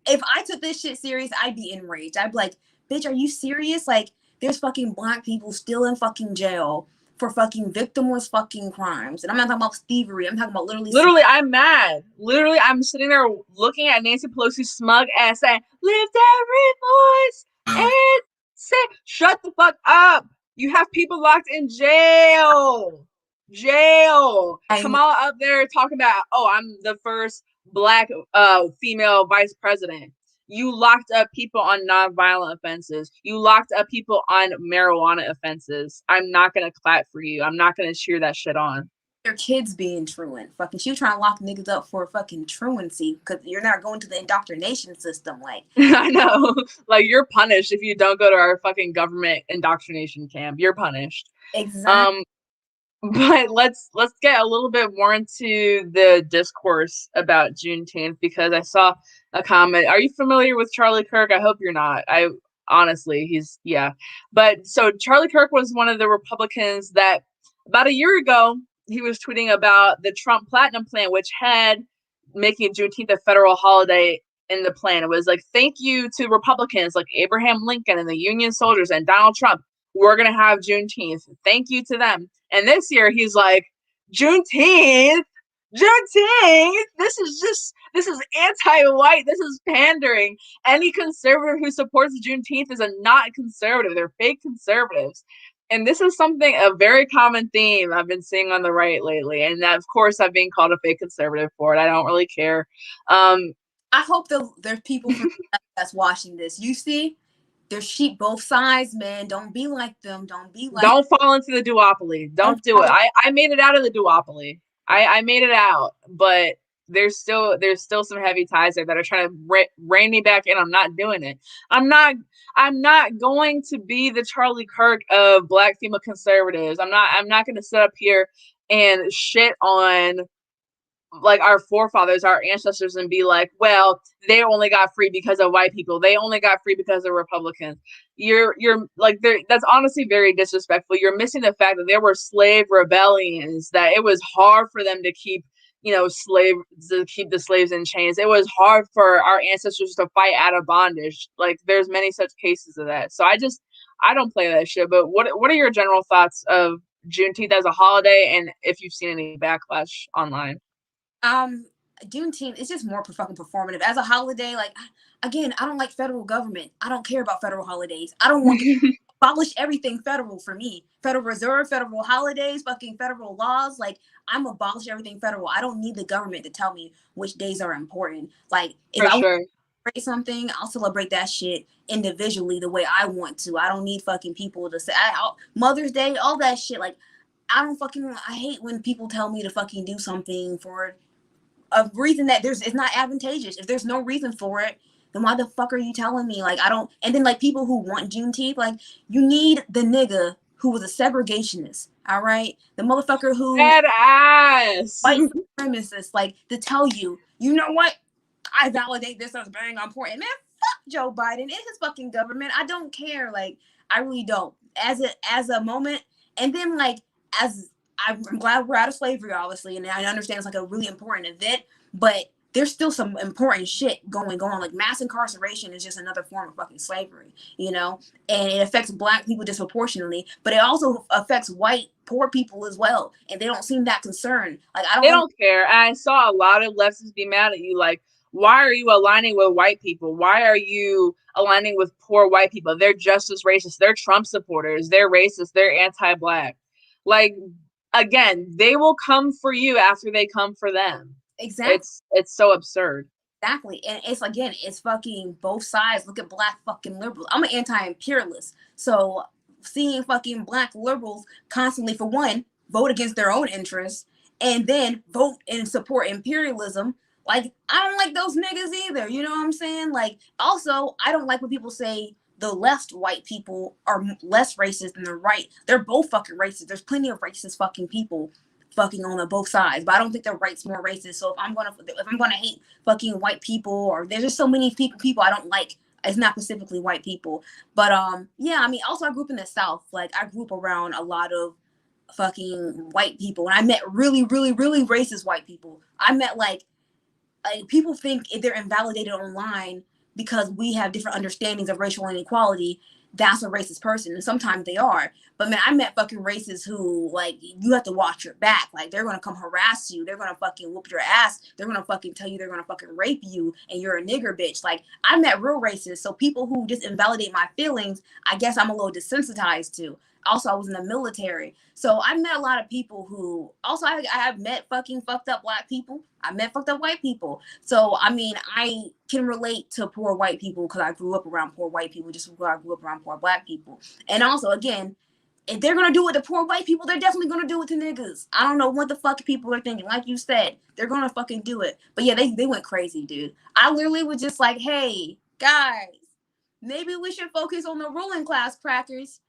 If I took this shit serious, I'd be enraged. I'd be like, bitch, are you serious? Like, there's fucking Black people still in fucking jail for fucking victimless fucking crimes. And I'm not talking about thievery. I'm talking about literally I'm mad. Literally, I'm sitting there looking at Nancy Pelosi's smug ass saying, "Lift every voice and say, shut the fuck up. You have people locked in jail. Kamala up there talking about, oh, I'm the first Black female vice president. You locked up people on nonviolent offenses. You locked up people on marijuana offenses. I'm not going to clap for you. I'm not going to cheer that shit on." Their kids being truant. Fucking, she was trying to lock niggas up for fucking truancy because you're not going to the indoctrination system. Like, I know. Like, you're punished if you don't go to our fucking government indoctrination camp. You're punished. Exactly. But let's get a little bit more into the discourse about Juneteenth because I saw a comment. Are you familiar with Charlie Kirk? I hope you're not. Yeah. But so Charlie Kirk was one of the Republicans that about a year ago, he was tweeting about the Trump Platinum Plan, which had making Juneteenth a federal holiday in the plan. It was like, thank you to Republicans like Abraham Lincoln and the Union soldiers and Donald Trump. We're going to have Juneteenth. Thank you to them. And this year he's like, Juneteenth. This is anti-white. This is pandering. Any conservative who supports Juneteenth is a not conservative. They're fake conservatives. And this is something, a very common theme I've been seeing on the right lately. And that, of course, I'm being called a fake conservative for it. I don't really care. I hope there's people from that's watching this. You see, there's sheep both sides, man. Don't be like them. Don't be like. Don't fall into the duopoly. Don't do it. I made it out of the duopoly. I made it out, but there's still some heavy ties there that are trying to rein me back in. I'm not doing it. I'm not going to be the Charlie Kirk of Black female conservatives. I'm not going to sit up here and shit on like our forefathers, our ancestors, and be like, well, they only got free because of white people. They only got free because of Republicans. You're like, that's honestly very disrespectful. You're missing the fact that there were slave rebellions, that it was hard for them to keep, to keep the slaves in chains. It was hard for our ancestors to fight out of bondage. Like, there's many such cases of that. So I don't play that shit. But what are your general thoughts of Juneteenth as a holiday, and if you've seen any backlash online? Juneteenth is just more fucking performative as a holiday. Like, again, I don't like federal government. I don't care about federal holidays. I don't want to abolish everything federal for me. Federal Reserve, federal holidays, fucking federal laws. Like, I'm abolish everything federal. I don't need the government to tell me which days are important. Like, if For I sure. celebrate something, I'll celebrate that shit individually the way I want to. I don't need fucking people to say Mother's Day, all that shit. Like, I hate when people tell me to fucking do something for a reason that it's not advantageous. If there's no reason for it, then why the fuck are you telling me? Like, I don't. And then, like, people who want Juneteenth, like, you need the nigga who was a segregationist, all right, the motherfucker who Dead ass. white supremacist, like, to tell you, you know what, I validate this as being important. Man, fuck Joe Biden and his fucking government. I don't care. Like, I really don't. As a moment, and then, like, as I'm glad we're out of slavery, obviously, and I understand it's like a really important event, but there's still some important shit going on. Like, mass incarceration is just another form of fucking slavery, and it affects Black people disproportionately, but it also affects white poor people as well, and they don't seem that concerned. Like, They don't care. And I saw a lot of leftists be mad at you, like, why are you aligning with white people? Why are you aligning with poor white people? They're just as racist. They're Trump supporters. They're racist. They're anti-Black. Like, again, they will come for you after they come for them. Exactly. It's so absurd. Exactly. And it's fucking both sides. Look at Black fucking liberals. I'm an anti-imperialist. So seeing fucking Black liberals constantly, for one, vote against their own interests and then vote and support imperialism, like, I don't like those niggas either. You know what I'm saying? Like, also, I don't like when people say the left white people are less racist than the right. They're both fucking racist. There's plenty of racist fucking people fucking on both sides, but I don't think the right's more racist. So if I'm gonna hate fucking white people, or there's just so many people I don't like, it's not specifically white people, but yeah, I mean, also, I grew up in the South. Like, I grew up around a lot of fucking white people, and I met really, really, really racist white people. I met like people think if they're invalidated online because we have different understandings of racial inequality, that's a racist person. And sometimes they are. But man, I met fucking racists who, like, you have to watch your back. Like, they're gonna come harass you. They're gonna fucking whoop your ass. They're gonna fucking tell you they're gonna fucking rape you and you're a nigger bitch. Like, I met real racists. So people who just invalidate my feelings, I guess I'm a little desensitized to. Also, I was in the military. So I met a lot of people who also, I have met fucking fucked up Black people. I met fucked up white people. So, I mean, I can relate to poor white people because I grew up around poor white people just because I grew up around poor Black people. And also, again, if they're gonna do it to poor white people, they're definitely gonna do it to niggas. I don't know what the fuck people are thinking. Like you said, they're gonna fucking do it. But yeah, they went crazy, dude. I literally was just like, hey, guys, maybe we should focus on the ruling class crackers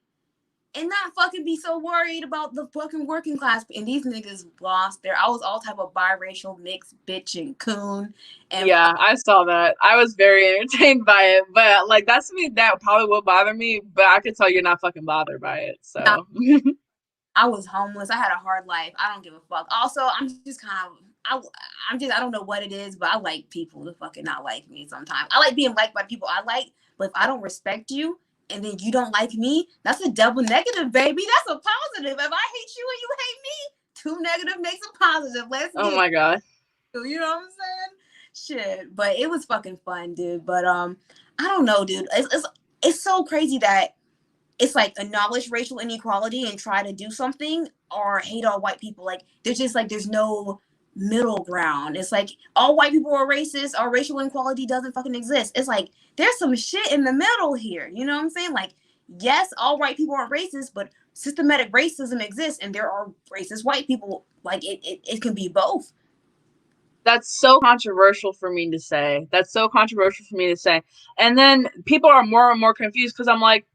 and not fucking be so worried about the fucking working class. And these niggas lost I was all type of biracial, mixed, bitch, and coon. And yeah, I saw that. I was very entertained by it, but like, that's something that probably will bother me, but I could tell you're not fucking bothered by it. So I was homeless. I had a hard life. I don't give a fuck. Also, I'm just kind of, I don't know what it is, but I like people to fucking not like me sometimes. I like being liked by people I like, but if I don't respect you and then you don't like me, that's a double negative, baby. That's a positive. If I hate you and you hate me, 2 negative makes a positive. Let's oh my god. you know what I'm saying? Shit. But it was fucking fun, dude. But I don't know, dude. It's so crazy that it's like acknowledge racial inequality and try to do something, or hate all white people. Like there's just like there's no middle ground. It's like all white people are racist, or racial inequality doesn't fucking exist. It's like there's some shit in the middle here. You know what I'm saying? Like, yes, all white people are racist, but systematic racism exists, and there are racist white people. Like it can be both. That's so controversial for me to say. That's so controversial for me to say. And then people are more and more confused because I'm like,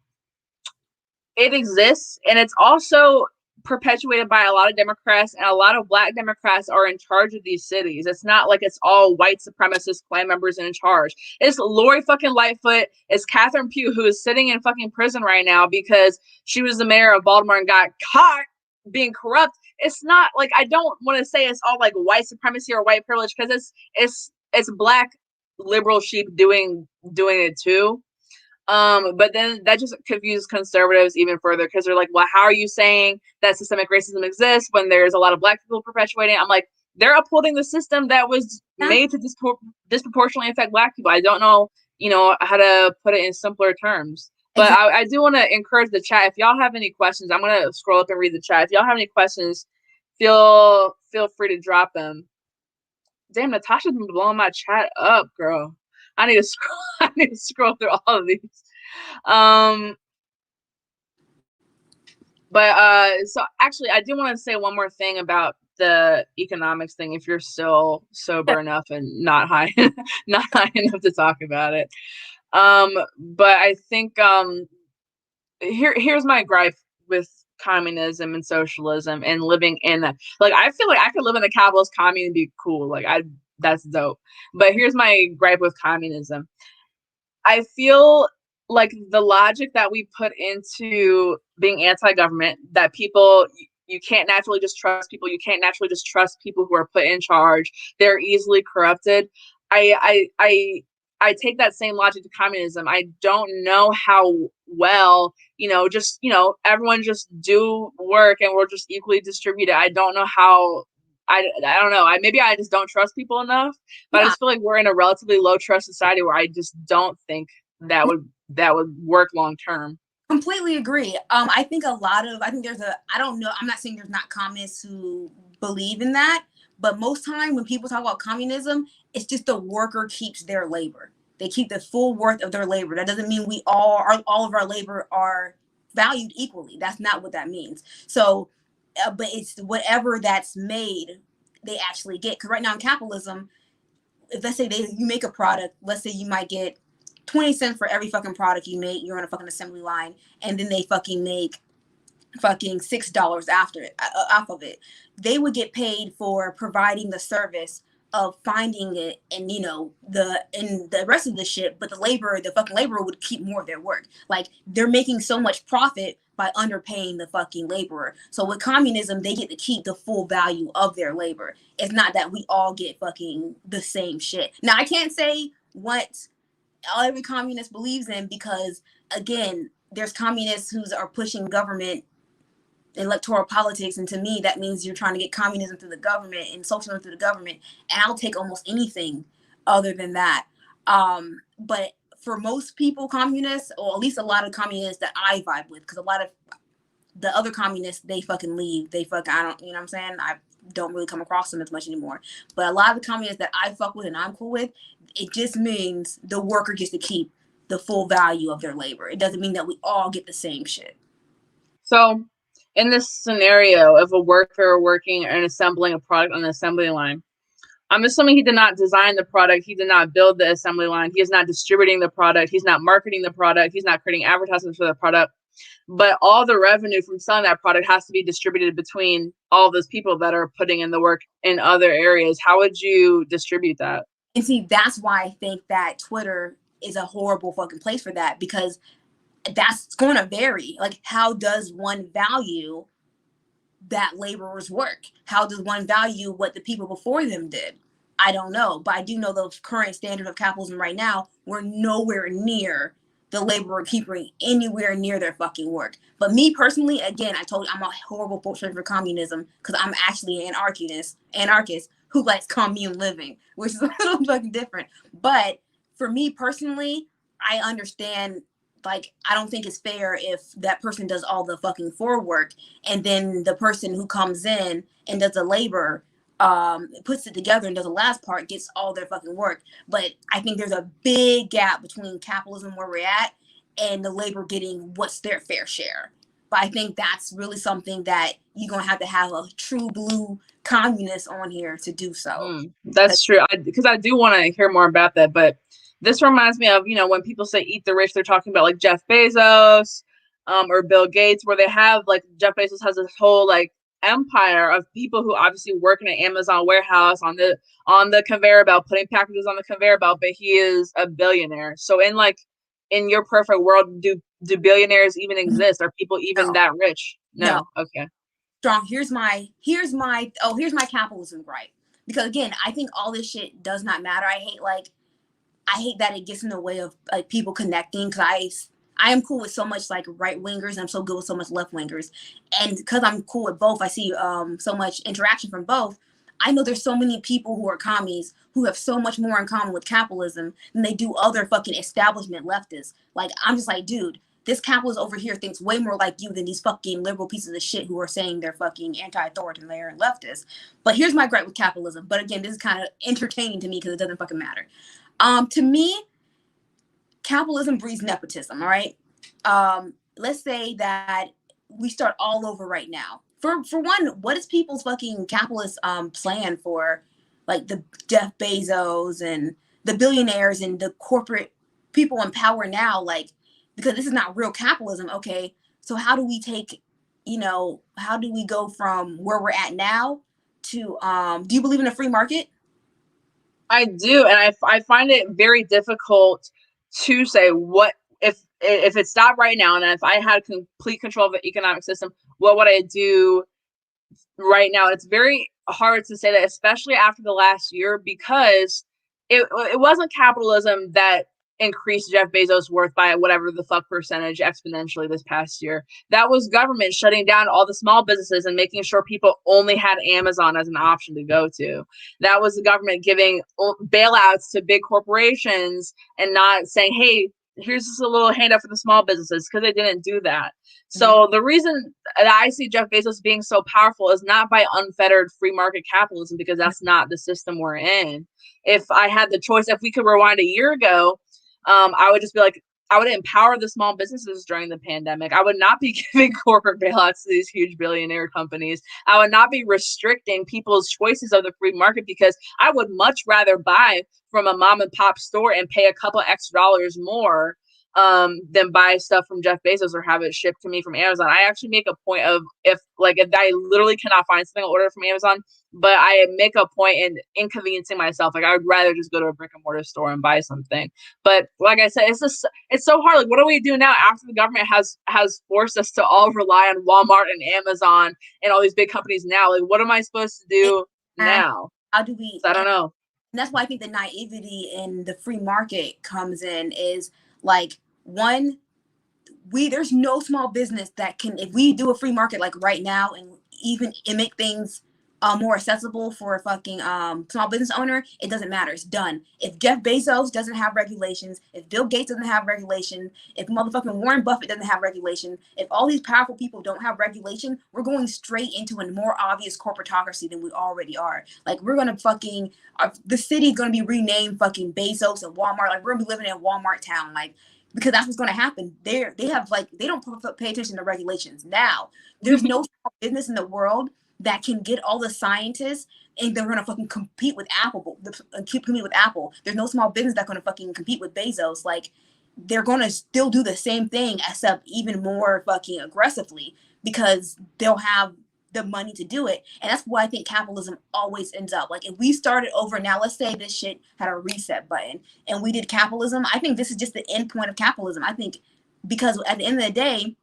it exists, and it's also perpetuated by a lot of Democrats, and a lot of Black Democrats are in charge of these cities. It's not like it's all white supremacist Klan members in charge. It's Lori fucking Lightfoot. It's Catherine Pugh, who is sitting in fucking prison right now because she was the mayor of Baltimore and got caught being corrupt. It's not like, I don't want to say it's all like white supremacy or white privilege, because it's Black liberal sheep doing it too. But then that just confuses conservatives even further, because they're like, well, how are you saying that systemic racism exists when there's a lot of Black people perpetuating it? I'm like, they're upholding the system that was made to disproportionately affect Black people. I don't know, how to put it in simpler terms. But I do want to encourage the chat. If y'all have any questions, I'm going to scroll up and read the chat. If y'all have any questions, feel free to drop them. Damn, Natasha's been blowing my chat up, girl. I need to scroll through all of these. But so actually, I do want to say one more thing about the economics thing, if you're still sober enough and not high enough to talk about it. But I think here's my gripe with communism and socialism and living in like, I feel like I could live in a capitalist commune and be cool. Like, that's dope. But here's my gripe with communism. I feel like the logic that we put into being anti-government, that people, you can't naturally just trust people. You can't naturally just trust people who are put in charge. They're easily corrupted. I take that same logic to communism. I don't know how well, everyone just do work and we're just equally distributed. I don't know how. I don't know. Maybe I just don't trust people enough, but I just feel like we're in a relatively low trust society where I just don't think that would work long term. Completely agree. I think I don't know, I'm not saying there's not communists who believe in that, but most time when people talk about communism, it's just the worker keeps their labor. They keep the full worth of their labor. That doesn't mean all of our labor are valued equally. That's not what that means. So, but it's whatever that's made, they actually get. Because right now in capitalism, if let's say you make a product, let's say you might get 20 cents for every fucking product you make. You're on a fucking assembly line, and then they fucking make fucking $6 after it, off of it. They would get paid for providing the service of finding it, and the rest of the shit. But the fucking laborer would keep more of their work. Like, they're making so much profit by underpaying the fucking laborer. So with communism, they get to keep the full value of their labor. It's not that we all get fucking the same shit. Now, I can't say what every communist believes in, because again, there's communists who are pushing government electoral politics, and to me that means you're trying to get communism through the government and socialism through the government, and I'll take almost anything other than that. But for most people, communists, or at least a lot of communists that I vibe with, because a lot of the other communists, they fucking leave. I don't, you know what I'm saying? I don't really come across them as much anymore. But a lot of the communists that I fuck with and I'm cool with, it just means the worker gets to keep the full value of their labor. It doesn't mean that we all get the same shit. So in this scenario of a worker working and assembling a product on the assembly line, I'm assuming he did not design the product. He did not build the assembly line. He is not distributing the product. He's not marketing the product. He's not creating advertisements for the product. But all the revenue from selling that product has to be distributed between all those people that are putting in the work in other areas. How would you distribute that? And see, that's why I think that Twitter is a horrible fucking place for that, because that's going to vary. Like, how does one value that laborers work? How does one value what the people before them did? I don't know, but I do know the current standard of capitalism right now, we're nowhere near the laborer keeping anywhere near their fucking work. But me personally, again, I told you I'm a horrible portrait for communism, because I'm actually an anarchist who likes commune living, which is a little fucking different. But for me personally, I understand like, I don't think it's fair if that person does all the fucking forework and then the person who comes in and does the labor, puts it together and does the last part, gets all their fucking work. But I think there's a big gap between capitalism where we're at and the labor getting what's their fair share. But I think that's really something that you're gonna have to have a true blue communist on here to do so. That's true. Because I do want to hear more about that, but this reminds me of, when people say eat the rich, they're talking about like Jeff Bezos, or Bill Gates, where they have like Jeff Bezos has this whole like empire of people who obviously work in an Amazon warehouse on the conveyor belt, putting packages on the conveyor belt, but he is a billionaire. So in your perfect world, do billionaires even exist? Are people even that rich? No. Okay. Strong. Here's my capitalism gripe. Because again, I think all this shit does not matter. I hate that it gets in the way of like people connecting, because I am cool with so much like right wingers and I'm so good with so much left wingers, and because I'm cool with both, I see so much interaction from both. I know there's so many people who are commies who have so much more in common with capitalism than they do other fucking establishment leftists. Like, I'm just like, dude, this capitalist over here thinks way more like you than these fucking liberal pieces of shit who are saying they're fucking anti-authoritarian and leftist. But here's my gripe with capitalism. But again, this is kind of entertaining to me because it doesn't fucking matter. To me, capitalism breeds nepotism, all right? Let's say that we start all over right now. For one, what is people's fucking capitalist plan for like the Jeff Bezos and the billionaires and the corporate people in power now? Like, because this is not real capitalism, okay? So how do we how do we go from where we're at now to do you believe in a free market? I do, and I find it very difficult to say what if it stopped right now, and if I had complete control of the economic system, what would I do right now? It's very hard to say that, especially after the last year, because it wasn't capitalism that increased Jeff Bezos' worth by whatever the fuck percentage exponentially this past year. That was government shutting down all the small businesses and making sure people only had Amazon as an option to go to. That was the government giving bailouts to big corporations and not saying, hey, here's just a little handout for the small businesses, because they didn't do that. So the reason that I see Jeff Bezos being so powerful is not by unfettered free market capitalism, because that's not the system we're in. If I had the choice, if we could rewind a year ago, I would just be like, I would empower the small businesses during the pandemic. I would not be giving corporate bailouts to these huge billionaire companies. I would not be restricting people's choices of the free market, because I would much rather buy from a mom and pop store and pay a couple extra dollars more than buy stuff from Jeff Bezos or have it shipped to me from Amazon. I actually make a point of, if I literally cannot find something, I'll order from Amazon, but I make a point in inconveniencing myself. Like, I would rather just go to a brick and mortar store and buy something. But like I said, it's so hard. Like, what do we do now after the government has forced us to all rely on Walmart and Amazon and all these big companies now? Like, what am I supposed to do now? How do we? I don't know. And that's why I think the naivety in the free market comes in, is like, one, there's no small business that can, if we do a free market like right now and even make things more accessible for a fucking small business owner, it doesn't matter. It's done. If Jeff Bezos doesn't have regulations, if Bill Gates doesn't have regulation, if motherfucking Warren Buffett doesn't have regulation, if all these powerful people don't have regulation, we're going straight into a more obvious corporatocracy than we already are. Like, we're gonna fucking the city's gonna be renamed fucking Bezos and Walmart. Like, we're gonna be living in Walmart town. Like, because that's what's going to happen. They don't pay attention to regulations. Now, there's no small business in the world that can get all the scientists and they're going to fucking compete with Apple. There's no small business that's going to fucking compete with Bezos. Like, they're going to still do the same thing, except even more fucking aggressively, because they'll have the money to do it. And that's why I think capitalism always ends up. Like, if we started over now, let's say this shit had a reset button and we did capitalism, I think this is just the end point of capitalism. I think, because at the end of the day,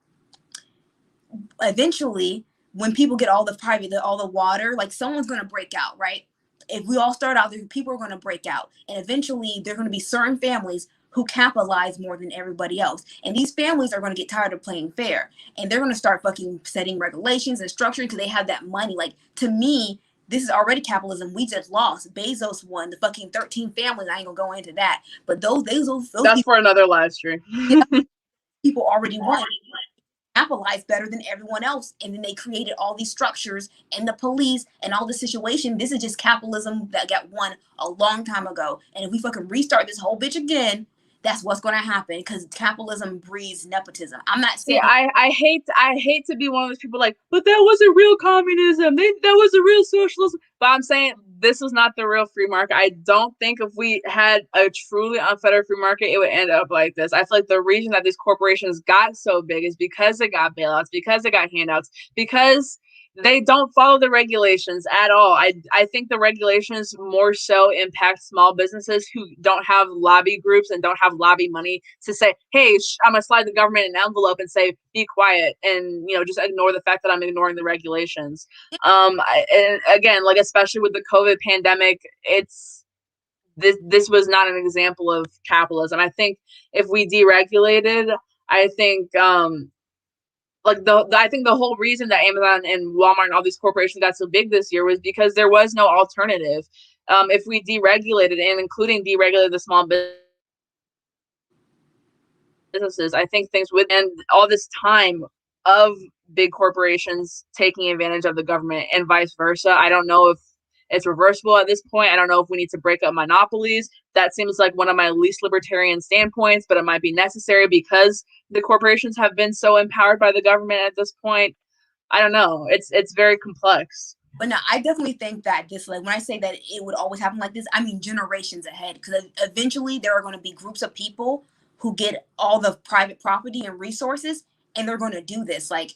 eventually, when people get all the water, like, someone's going to break out, right? If we all start out, people are going to break out. And eventually, there are going to be certain families who capitalize more than everybody else. And these families are going to get tired of playing fair. And they're going to start fucking setting regulations and structuring because they have that money. Like, to me, this is already capitalism. We just lost. Bezos won. The fucking 13 families, I ain't going to go into that. But those That's for another live stream. people already won, capitalized better than everyone else, and then they created all these structures and the police and all the situation. This is just capitalism that got won a long time ago, and if we fucking restart this whole bitch again, that's what's going to happen, because capitalism breeds nepotism. I'm not See, saying I hate to be one of those people like, but that wasn't real communism. That was a real socialism. But I'm saying this was not the real free market. I don't think if we had a truly unfettered free market, it would end up like this. I feel like the reason that these corporations got so big is because they got bailouts, because they got handouts, because they don't follow the regulations at all. I think the regulations more so impact small businesses who don't have lobby groups and don't have lobby money to say, hey, I'm gonna slide the government an envelope and say, be quiet, and just ignore the fact that I'm ignoring the regulations. And again, like especially with the COVID pandemic, it's this was not an example of capitalism. I think if we deregulated, I think I think the whole reason that Amazon and Walmart and all these corporations got so big this year was because there was no alternative. If we deregulated, and including deregulated the small businesses, I think things would end. All this time of big corporations taking advantage of the government and vice versa, I don't know if it's reversible at this point. I don't know if we need to break up monopolies. That seems like one of my least libertarian standpoints, but it might be necessary because the corporations have been so empowered by the government at this point. I don't know. It's very complex. But no, I definitely think that this, like, when I say that it would always happen like this, I mean generations ahead, because eventually there are going to be groups of people who get all the private property and resources, and they're going to do this. Like,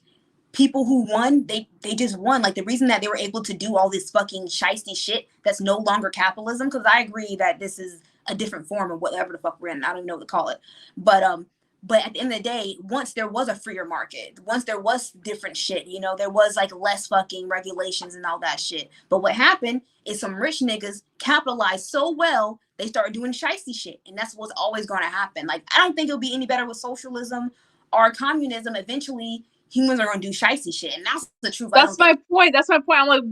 people who won, they just won. Like, the reason that they were able to do all this fucking shiesty shit that's no longer capitalism, because I agree that this is a different form of whatever the fuck we're in. I don't even know what to call it. But at the end of the day, once there was a freer market, once there was different shit, there was like less fucking regulations and all that shit. But what happened is some rich niggas capitalized so well, they started doing shicey shit. And that's what's always going to happen. Like, I don't think it'll be any better with socialism or communism. Eventually, humans are going to do shicey shit. And that's the truth. That's my point. That's my point. I'm like,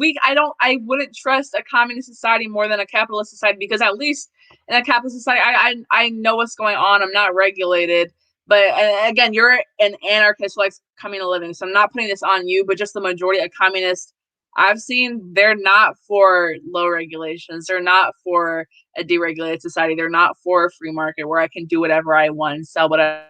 I wouldn't trust a communist society more than a capitalist society, because at least in a capitalist society, I know what's going on. I'm not regulated. But again, you're an anarchist who likes communal living, so I'm not putting this on you, but just the majority of communists I've seen, they're not for low regulations. They're not for a deregulated society. They're not for a free market where I can do whatever I want and sell whatever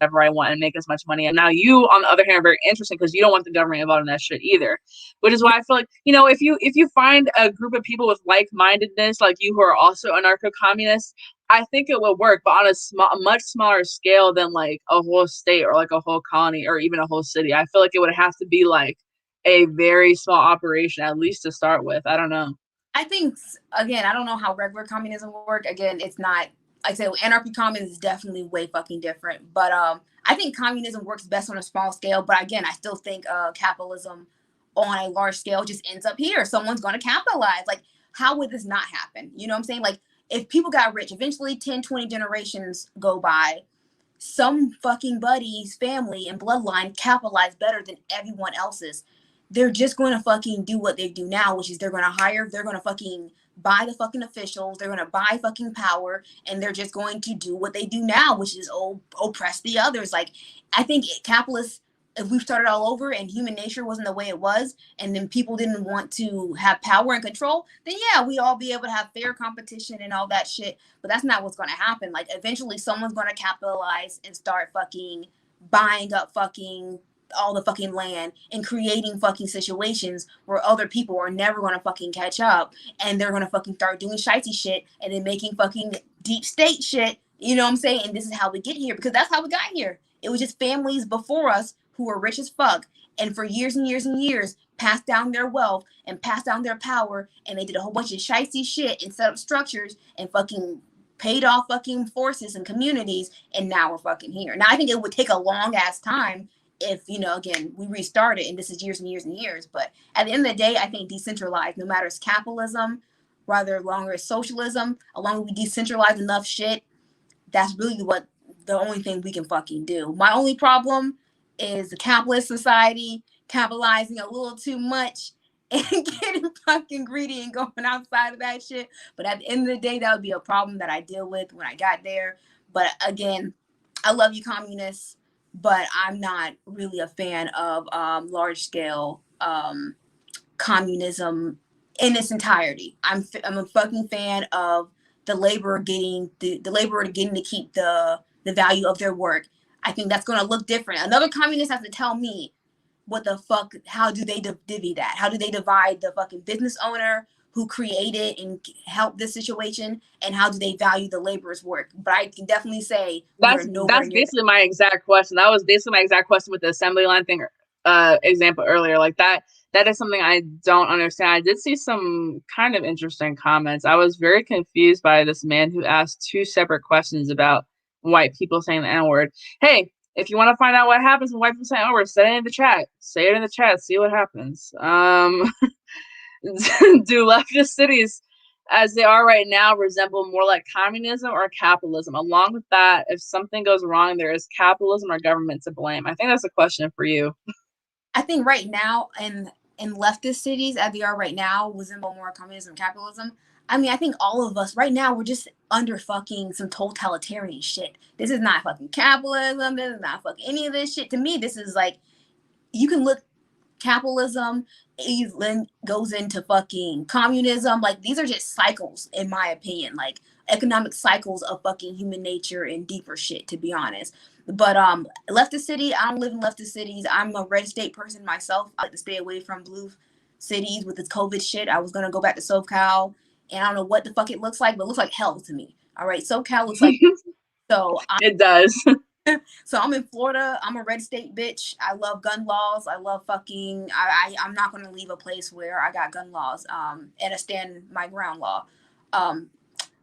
I want and make as much money. And now you, on the other hand, are very interesting because you don't want the government involved in that shit either. Which is why I feel like, if you find a group of people with like-mindedness, like you, who are also anarcho-communists, I think it will work, but on a much smaller scale than like a whole state or like a whole colony or even a whole city. I feel like it would have to be like a very small operation, at least to start with. I don't know. I think, again, I don't know how regular communism will work. Again, it's not, like I said, anarcho-communism is definitely way fucking different. But I think communism works best on a small scale. But again, I still think capitalism on a large scale just ends up here. Someone's going to capitalize. Like, how would this not happen? You know what I'm saying? Like, if people got rich, eventually 10, 20 generations go by, some fucking buddy's family and bloodline capitalize better than everyone else's. They're just going to fucking do what they do now, which is they're going to fucking buy the fucking officials, they're going to buy fucking power, and they're just going to do what they do now, which is oppress the others. Like, I think capitalists, if we started all over and human nature wasn't the way it was, and then people didn't want to have power and control, then yeah, we all be able to have fair competition and all that shit. But that's not what's going to happen. Like, eventually someone's going to capitalize and start fucking buying up fucking all the fucking land and creating fucking situations where other people are never going to fucking catch up, and they're going to fucking start doing shitey shit and then making fucking deep state shit. You know what I'm saying? And this is how we get here, because that's how we got here. It was just families before us who were rich as fuck, and for years and years and years passed down their wealth and passed down their power, and they did a whole bunch of shitey shit and set up structures and fucking paid off fucking forces and communities, and now we're fucking here. Now, I think it would take a long ass time if, again, we restart it, and this is years and years and years. But at the end of the day, I think decentralized, no matter it's capitalism, rather longer it's socialism, as long as we decentralize enough shit, that's really what the only thing we can fucking do. My only problem is the capitalist society capitalizing a little too much and getting fucking greedy and going outside of that shit. But at the end of the day, that would be a problem that I deal with when I got there. But again, I love you, communists, but I'm not really a fan of large scale communism in its entirety. I'm a fucking fan of the laborer getting the laborer getting to keep the value of their work. I think that's going to look different. Another communist has to tell me what the fuck, how do they divvy that? How do they divide the fucking business owner who created and helped this situation, and how do they value the laborer's work? But I can definitely say we are nowhere That's near that. basically my exact question. That was basically my exact question with the assembly line thing example earlier. Like that is something I don't understand. I did see some kind of interesting comments. I was very confused by this man who asked two separate questions about white people saying the N-word. Hey, if you want to find out what happens when white people say N-word, say it in the chat. Say it in the chat. See what happens. Do leftist cities as they are right now resemble more like communism or capitalism? Along with that, if something goes wrong, there is capitalism or government to blame. I think that's a question for you. I think right now, in leftist cities as they are right now, resemble more communism and capitalism. I mean, I think all of us right now, we're just under fucking some totalitarian shit. This is not fucking capitalism. This is not fucking any of this shit. To me, this is like, you can look, capitalism goes into fucking communism. Like, these are just cycles, in my opinion. Like, economic cycles of fucking human nature and deeper shit, to be honest. But leftist city, I don't live in leftist cities. I'm a red state person myself. I like to stay away from blue cities with this COVID shit. I was gonna go back to SoCal, and I don't know what the fuck it looks like, but it looks like hell to me. All right, SoCal looks like so. It does. So I'm in Florida. I'm a red state bitch. I love gun laws. I love fucking. I'm not gonna leave a place where I got gun laws. And a stand my ground law.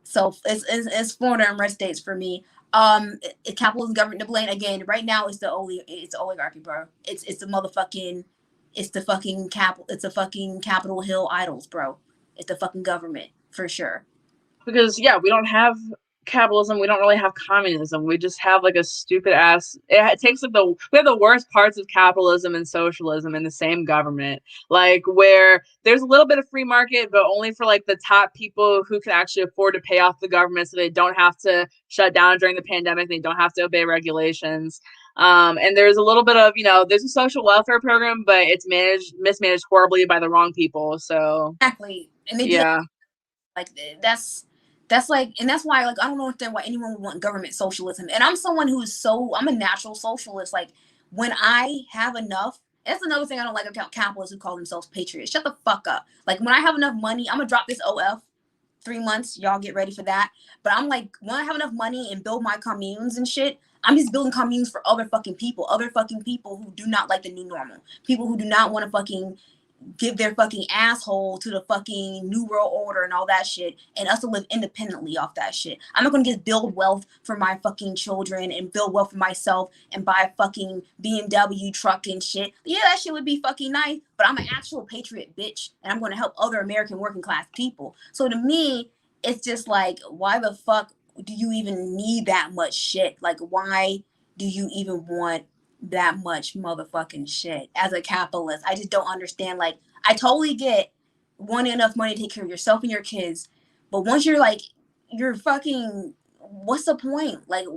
So it's Florida and red states for me. It's capitalism, government to blame. Again, right now it's the oligarchy, bro. It's the motherfucking, it's the fucking it's the fucking Capitol Hill idols, bro. It's the fucking government for sure. Because yeah, we don't have capitalism, we don't really have communism. We just have like a stupid ass. It takes like we have the worst parts of capitalism and socialism in the same government. Like where there's a little bit of free market, but only for like the top people who can actually afford to pay off the government, so they don't have to shut down during the pandemic. They don't have to obey regulations. And there's a little bit of, there's a social welfare program, but it's mismanaged horribly by the wrong people. So exactly, and they yeah. do like that's like, and that's why, like, I don't understand why anyone would want government socialism. And I'm someone I'm a natural socialist. Like, when I have enough, that's another thing I don't like about capitalists who call themselves patriots. Shut the fuck up. Like, when I have enough money, I'm gonna drop this OF 3 months. Y'all get ready for that. But I'm like, when I have enough money and build my communes and shit, I'm just building communes for other fucking people who do not like the new normal, people who do not want to fucking give their fucking asshole to the fucking new world order and all that shit, and us to live independently off that shit. I'm not gonna just build wealth for my fucking children and build wealth for myself and buy a fucking BMW truck and shit. Yeah, that shit would be fucking nice, but I'm an actual patriot bitch, and I'm gonna help other American working class people. So to me, it's just like, why the fuck do you even need that much shit? Like, why do you even want that much motherfucking shit as a capitalist? I just don't understand. Like, I totally get wanting enough money to take care of yourself and your kids, but once you're fucking, what's the point? Like, I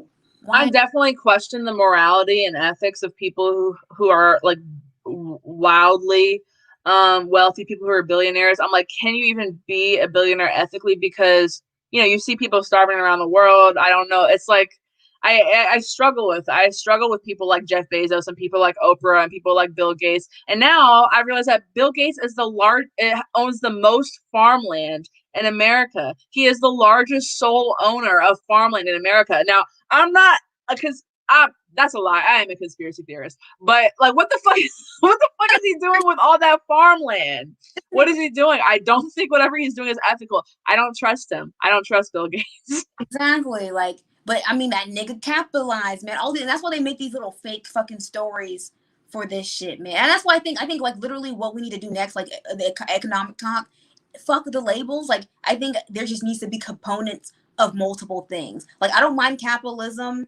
why? definitely question the morality and ethics of people who are like wildly wealthy, people who are billionaires. I'm like, can you even be a billionaire ethically? Because you see people starving around the world. I don't know. It's like I struggle with people like Jeff Bezos and people like Oprah and people like Bill Gates. And now I realize that Bill Gates owns the most farmland in America. He is the largest sole owner of farmland in America. Now, I'm not because that's a lie. I am a conspiracy theorist. But like, what the fuck is he doing with all that farmland? What is he doing? I don't think whatever he's doing is ethical. I don't trust him. I don't trust Bill Gates. Exactly. Like, but I mean, that nigga capitalized, man. And that's why they make these little fake fucking stories for this shit, man. And that's why I think like literally what we need to do next, like the economic talk, fuck the labels. Like, I think there just needs to be components of multiple things. Like, I don't mind capitalism.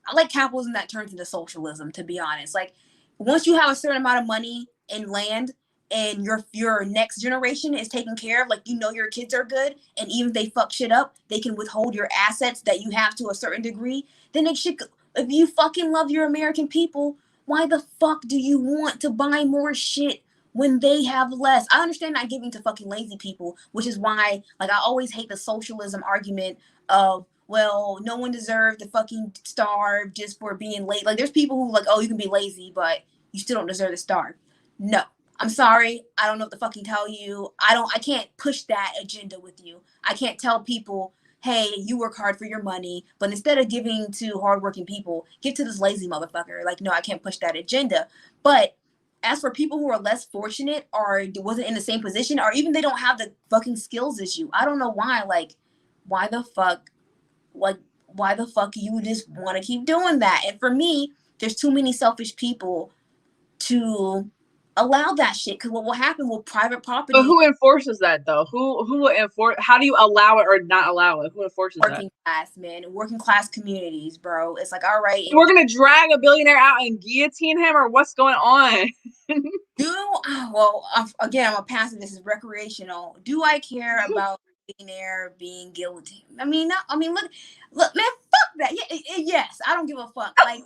I like capitalism that turns into socialism, to be honest. Like, once you have a certain amount of money and land, and your next generation is taken care of, like, you know, your kids are good, and even if they fuck shit up, they can withhold your assets that you have to a certain degree, then they should. If you fucking love your American people, why the fuck do you want to buy more shit when they have less? I understand not giving to fucking lazy people, which is why, like, I always hate the socialism argument of, well, no one deserved to fucking starve just for being late. Like, there's people who like, oh, you can be lazy, but you still don't deserve to starve. No, I'm sorry. I don't know what to fucking tell you. I can't push that agenda with you. I can't tell people, hey, you work hard for your money, but instead of giving to hardworking people, give to this lazy motherfucker. Like, no, I can't push that agenda. But as for people who are less fortunate or wasn't in the same position, or even they don't have the fucking skills as you, I don't know why. Like, why the fuck? Like, why the fuck you just want to keep doing that? And for me, there's too many selfish people to allow that shit. Because what will happen with private property? But who enforces that though? Who will enforce? How do you allow it or not allow it? Who enforces Working that? class, man, working class communities, bro. It's like, all right, We're gonna drag a billionaire out and guillotine him, or what's going on? well, again, I'm a passive. This is recreational. Do I care about a billionaire being guillotined? I mean, no, I mean, look, man, fuck that. Yes, I don't give a fuck. Like,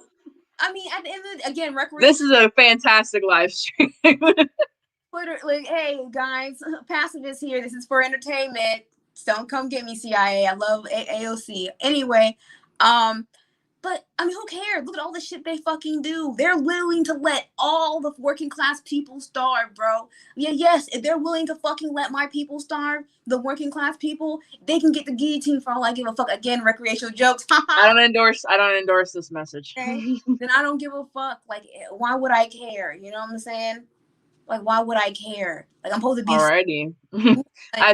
I mean, at the end of the, again, recreation. This is a fantastic live stream. Twitter, like, hey guys, pacifist here. This is for entertainment. Don't come get me, CIA. I love AOC. Anyway, but I mean, who cares? Look at all the shit they fucking do. They're willing to let all the working class people starve, bro. Yeah, yes, if they're willing to fucking let my people starve, the working class people, they can get the guillotine for all I give a fuck. Again, recreational jokes. I don't endorse this message. Okay? Then I don't give a fuck. Like, why would I care? You know what I'm saying? Like, why would I care? Like, I'm supposed to be. Alrighty. Like, I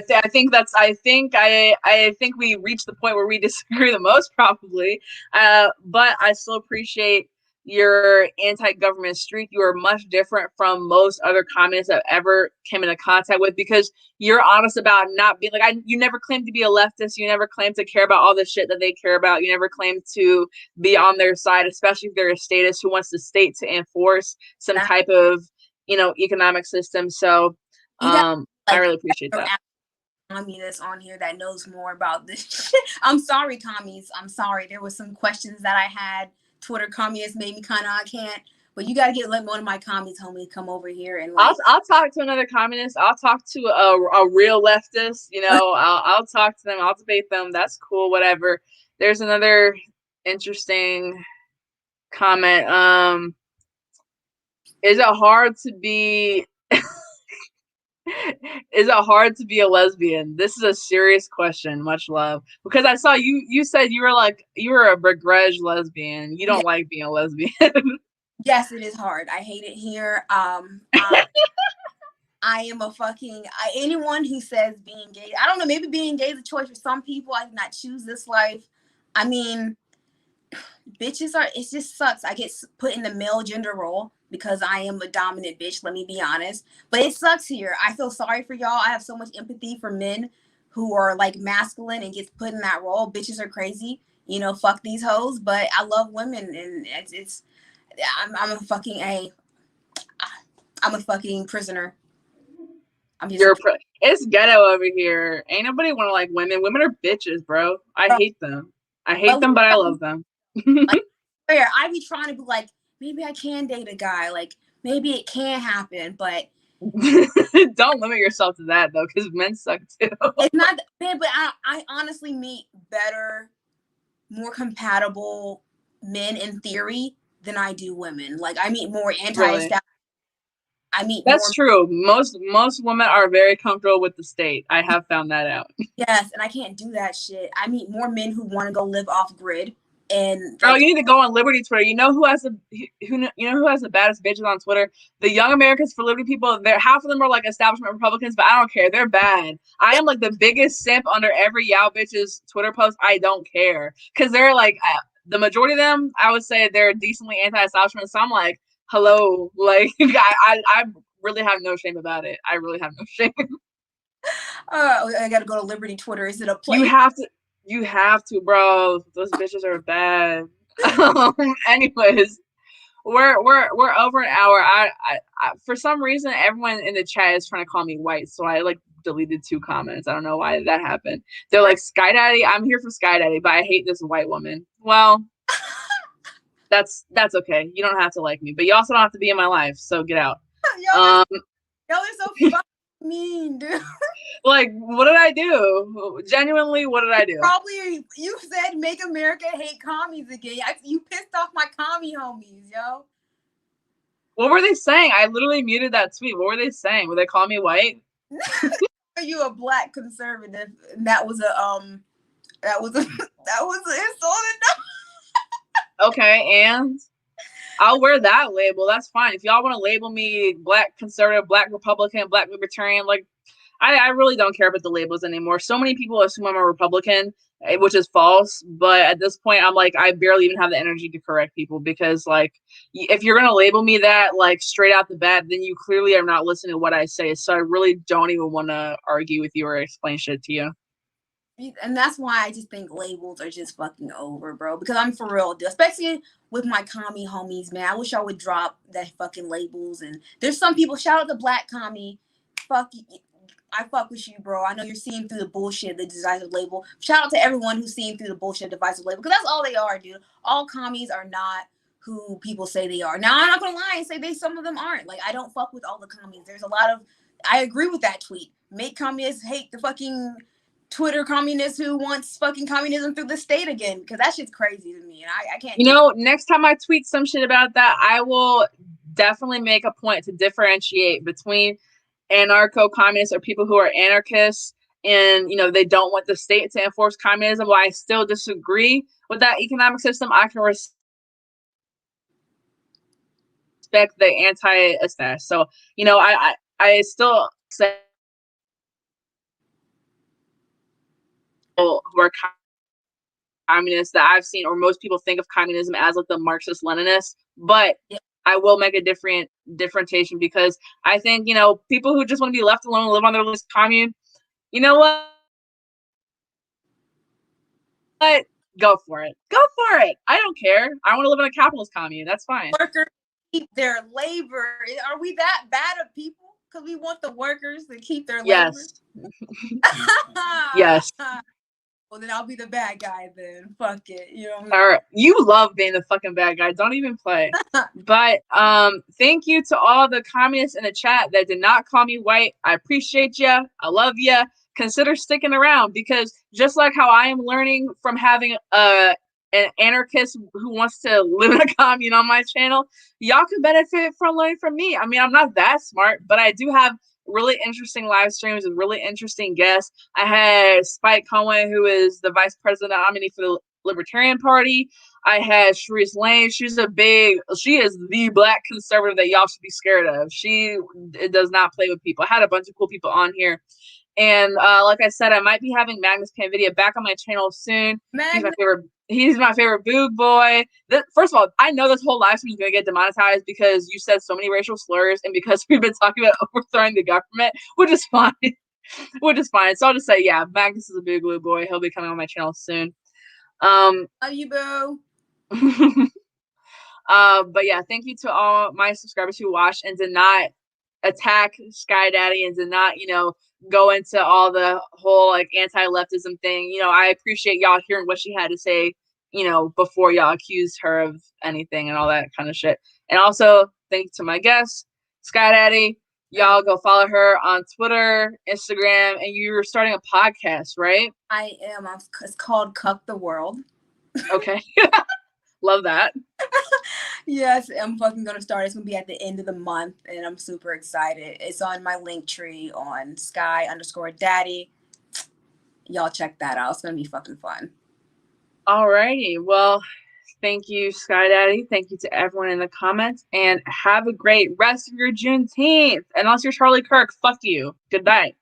think we reached the point where we disagree the most, probably. But I still appreciate your anti-government streak. You are much different from most other communists I've ever came into contact with, because you're honest about not being like, you never claimed to be a leftist. You never claimed to care about all the shit that they care about. You never claimed to be on their side, especially if they're a statist who wants the state to enforce some type of, economic system. So like, I really appreciate that. Communist on here that knows more about this shit. I'm sorry, commies. I'm sorry. There was some questions that I had. Twitter communists made me kind of, I can't. But you got to let one of my commies homie come over here and like. I'll talk to another communist. I'll talk to a real leftist. I'll talk to them. I'll debate them. That's cool. Whatever. There's another interesting comment. Is it hard to be a lesbian? This is a serious question. Much love. Because I saw you said you were a begrudged lesbian. You don't like being a lesbian. Yes, it is hard. I hate it here. I am a fucking anyone who says being gay. I don't know, maybe being gay is a choice for some people. I did not choose this life. I mean, bitches it just sucks. I get put in the male gender role because I am a dominant bitch, let me be honest. But it sucks here. I feel sorry for y'all. I have so much empathy for men who are like masculine and gets put in that role. Bitches are crazy, fuck these hoes. But I love women, and I'm a fucking I'm a fucking prisoner. It's ghetto over here. Ain't nobody want to like women. Women are bitches, bro. I hate them. I hate them, but I love them. Like, I be trying to be like, maybe I can date a guy. Like, maybe it can happen, but don't limit yourself to that though, because men suck too. It's not, man. But I honestly meet better, more compatible men in theory than I do women. Like, I meet more anti-establishment. Really? That's true. Most women are very comfortable with the state. I have found that out. Yes, and I can't do that shit. I meet more men who want to go live off grid. And girl, you need to go on Liberty Twitter. You know who has the baddest bitches on Twitter? The Young Americans for Liberty people. Half of them are like establishment Republicans, but I don't care. They're bad. I am like the biggest simp under every Yow bitch's Twitter post. I don't care, because they're like the majority of them. I would say they're decently anti-establishment. So I'm like, hello, like I really have no shame about it. I really have no shame. I gotta go to Liberty Twitter. Is it a place? You have to, bro. Those bitches are bad. Anyways, we're over an hour. I for some reason everyone in the chat is trying to call me white, so I like deleted 2 comments. I don't know why that happened. They're like, Skye Daddy, I'm here for Skye Daddy, but I hate this white woman. Well, that's okay. You don't have to like me, but you also don't have to be in my life. So get out. Y'all are so fucking mean, dude. Like, what did I do? Genuinely, what did I do? Probably you said make America hate commies again. You pissed off my commie homies, yo. What were they saying? I literally muted that tweet. What were they saying? Were they calling me white? Are you a black conservative? And that was an insult. Okay, and I'll wear that label. That's fine. If y'all want to label me black conservative, black Republican, black libertarian, like I really don't care about the labels anymore. So many people assume I'm a Republican, which is false. But at this point, I'm like, I barely even have the energy to correct people because, like, if you're going to label me that, like, straight out the bat, then you clearly are not listening to what I say. So I really don't even want to argue with you or explain shit to you. And that's why I just think labels are just fucking over, bro. Because I'm for real, especially with my commie homies, man. I wish I would drop that fucking labels. And there's some people, shout out to Black Commie. I fuck with you, bro. I know you're seeing through the bullshit, the divisive label. Shout out to everyone who's seeing through the bullshit, divisive label. Because that's all they are, dude. All commies are not who people say they are. Now, I'm not going to lie and say some of them aren't. Like, I don't fuck with all the commies. There's a lot of, I agree with that tweet. Make communists hate the fucking Twitter communist who wants fucking communism through the state again, because that shit's crazy to me, and I can't. You know, next time I tweet some shit about that, I will definitely make a point to differentiate between anarcho-communists or people who are anarchists and, you know, they don't want the state to enforce communism. While I still disagree with that economic system, I can respect the anti-estash. So, you know, I still say who are communists that I've seen, or most people think of communism as like the Marxist Leninist, but I will make a differentiation because I think, you know, people who just want to be left alone, live on their list commune, you know what? Go for it. Go for it. I don't care. I want to live in a capitalist commune. That's fine. Workers keep their labor. Are we that bad of people? Because we want the workers to keep their labor. Yes. Well, then I'll be the bad guy then. Fuck it. You know what I mean? All right. You love being the fucking bad guy. Don't even play. But thank you to all the communists in the chat that did not call me white. I appreciate you. I love you. Consider sticking around because just like how I am learning from having an anarchist who wants to live in a commune on my channel, y'all can benefit from learning from me. I mean, I'm not that smart, but I do have really interesting live streams with really interesting guests. I had Spike Cohen, who is the vice president nominee for the Libertarian Party. I had Sharice Lane. She is the black conservative that y'all should be scared of. She does not play with people. I had a bunch of cool people on here. And like I said, I might be having Magnus Panvidia back on my channel soon. He's my favorite boog boy. First of all, I know this whole live stream is going to get demonetized because you said so many racial slurs and because we've been talking about overthrowing the government, which is fine. So I'll just say, yeah, Magnus is a boog boy. He'll be coming on my channel soon. Love you, boo. But yeah, thank you to all my subscribers who watched and did not attack Skye Daddy and did not, you know, go into all the whole like anti-leftism thing. You know, I appreciate y'all hearing what she had to say, you know, before y'all accused her of anything and all that kind of shit. And also thank you to my guest, Skye Daddy. Y'all go follow her on Twitter, Instagram, and you're starting a podcast, right? I am. It's called Cuck the World. Okay. Love that. Yes, I'm fucking gonna start. It's gonna be at the end of the month, and I'm super excited. It's on my link tree on Skye_Daddy. Y'all check that out. It's gonna be fucking fun. Alrighty. Well, thank you, Skye Daddy. Thank you to everyone in the comments, and have a great rest of your Juneteenth. Unless you're Charlie Kirk, fuck you. Good night.